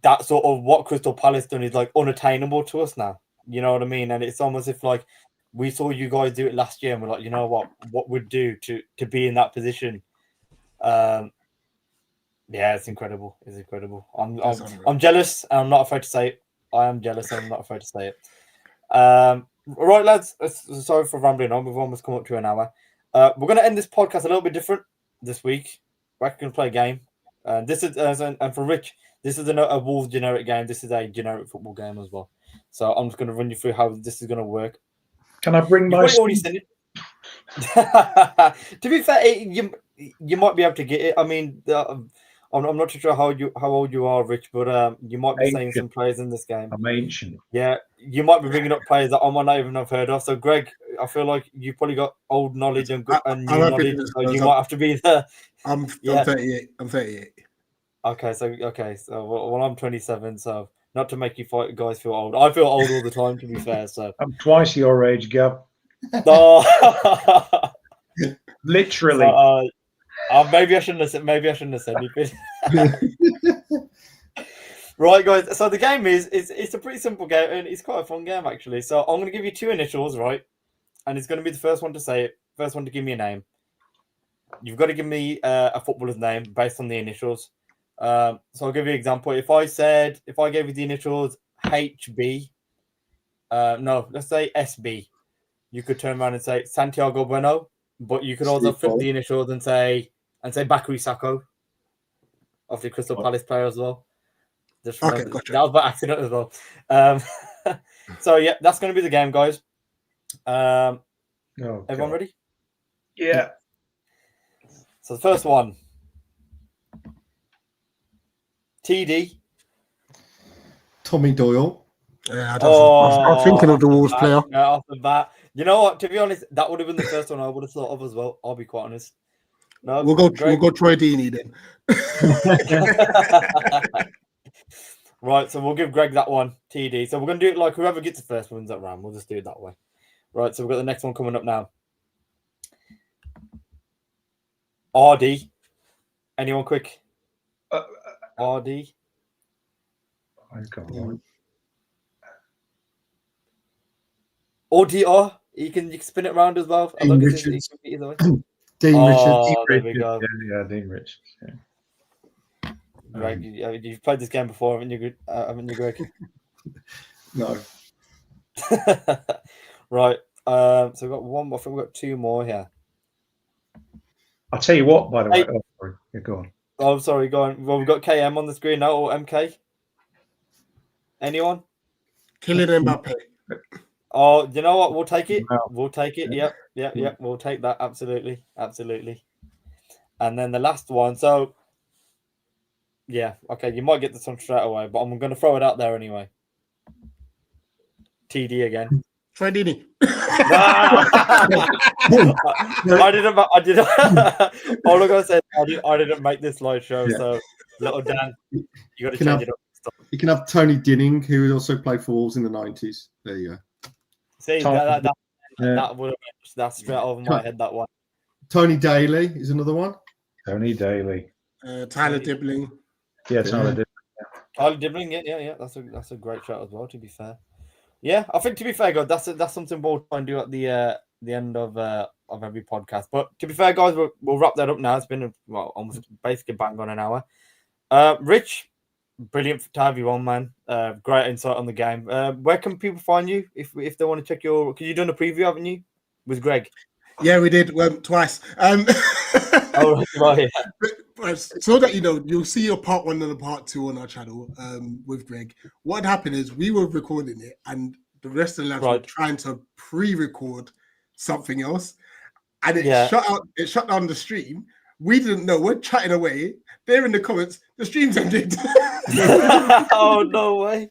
that sort of what Crystal Palace done is like unattainable to us now. You know what I mean? And it's almost if like we saw you guys do it last year and we're like, you know what would do to be in that position? It's incredible. It's incredible. I'm jealous and I'm not afraid to say it. I am jealous and I'm not afraid to say it. Right, lads. Sorry for rambling on. We've almost come up to an hour. We're going to end this podcast a little bit different this week. We're going to play a game. This is and for Rich, this is a Wolves generic game. This is a generic football game as well. So I'm just going to run you through how this is going to work. Can I bring my? To be fair, you might be able to get it. I mean, I'm not too sure how old you are, Rich, but you might be saying some players in this game. I'm ancient. Yeah, you might be bringing up players that I might not even have heard of. So, Greg, I feel like you probably got old knowledge and new knowledge. So you might have to be there. I'm 38. I'm 38. Okay, so well, I'm 27. So not to make you guys feel old. I feel old all the time, to be fair. So I'm twice your age, Gav. Oh. Literally. Maybe I shouldn't have said anything. Right, guys. So the game it's a pretty simple game and it's quite a fun game actually. So I'm going to give you two initials, right? And it's going to be the first one to say it, first one to give me a name. You've got to give me a footballer's name based on the initials. So I'll give you an example. If I gave you the initials HB, let's say SB, you could turn around and say Santiago Bueno, but you could also flip the initials and say Bakary Sacco, of the Crystal Palace player as well. Okay, gotcha. That was by accident as well. So yeah, that's going to be the game, guys. Everyone ready? Yeah. So the first one, TD. Tommy Doyle. Yeah, I was thinking of the Wolves player. Off the bat. You know what? To be honest, that would have been the first one I would have thought of as well. I'll be quite honest. No, we'll go Troy Deeney then. Right, so we'll give Greg that one, TD. So we're going to do it like whoever gets the first wins that round. We'll just do it that way. Right, so we've got the next one coming up now. RD. Anyone quick? RD. ODR. You can spin it around as well. Dean Richards. Dean Richards. There we go. Yeah, Dean Richards. Yeah. Greg, you've played this game before, haven't you, Greg? No. Right. So we've got one more. I think we've got two more here. I'll tell you what, by the way. Oh, sorry. Yeah, go on. Oh, sorry, go on. Well, we've got KM on the screen now, or MK. Anyone? Kylian Mbappe. Oh, you know what? We'll take it. We'll take it. Yep. We'll take that. Absolutely. And then the last one. So, yeah. Okay, you might get this one straight away, but I'm going to throw it out there anyway. TD again. Troy Deeney. I didn't. All I'm going to say is I didn't make this live show, so little Dan, you got to change it up. You can have Tony Dinning, who also played for Wolves in the 90s. There you go. See, that would have that's straight over my head, that one. Tony Daly is another one. Tony Daly. Tyler Dibbling. Yeah, Tyler Dibbling. Tyler Dibbling, yeah. That's a great shot as well, to be fair. Yeah, I think to be fair, God, that's something we'll try and do at the the end of every podcast. But to be fair, guys, we'll wrap that up now. It's been almost basically bang on an hour. Rich, brilliant to have you on, man. Great insight on the game. Where can people find you if they want to check your? Because you've done a preview, haven't you, with Greg? Yeah, we did twice. Oh, right. So that you know, you'll see your part 1 and a part 2 on our channel with Greg. What happened is we were recording it, and the rest of the lads were trying to pre-record something else, and it shut down the stream. We didn't know. We're chatting away. They're in the comments. The stream's ended. Oh, no way.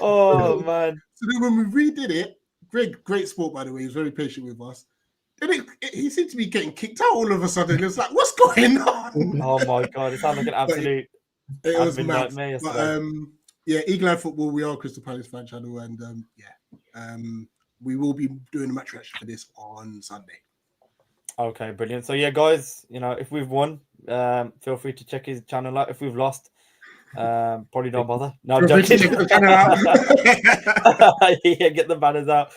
Oh, man. So then when we redid it, Greg, great sport, by the way, he was very patient with us. Then he seemed to be getting kicked out all of a sudden. It was like, what's going on? Oh, my God. It sounds like an absolute... It was mad. But, yeah, Eagle Eye Football, we are Crystal Palace fan channel, and we will be doing a match reaction for this on Sunday. Okay, brilliant. So yeah, guys, you know, if we've won, feel free to check his channel out. If we've lost, probably don't bother. No, I'm joking. Check the channel out. Yeah, get the banners out.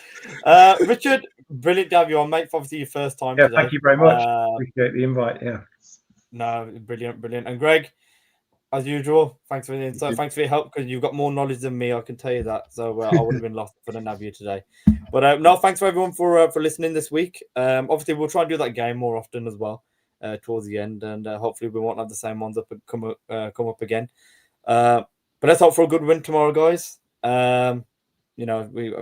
Richard, brilliant to have you on, mate. For obviously your first time today. Thank you very much. Appreciate the invite. Yeah. No, brilliant. And Greg, as usual, thanks for the insight. Thanks for your help, because you've got more knowledge than me, I can tell you that. So I would have been lost if I didn't have you today. But no, thanks for everyone for listening this week. Obviously, we'll try and do that game more often as well towards the end, and hopefully we won't have the same ones come up again. But let's hope for a good win tomorrow, guys. You know, we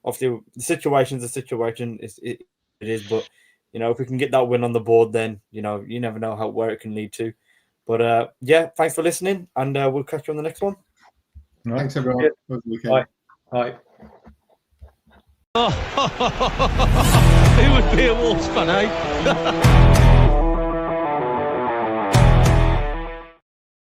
obviously the situation's a situation. It is, but you know, if we can get that win on the board, then you know, you never know where it can lead to. But yeah, thanks for listening, and we'll catch you on the next one. Thanks, everyone. Bye. Bye. Who would be a Wolves fan, eh?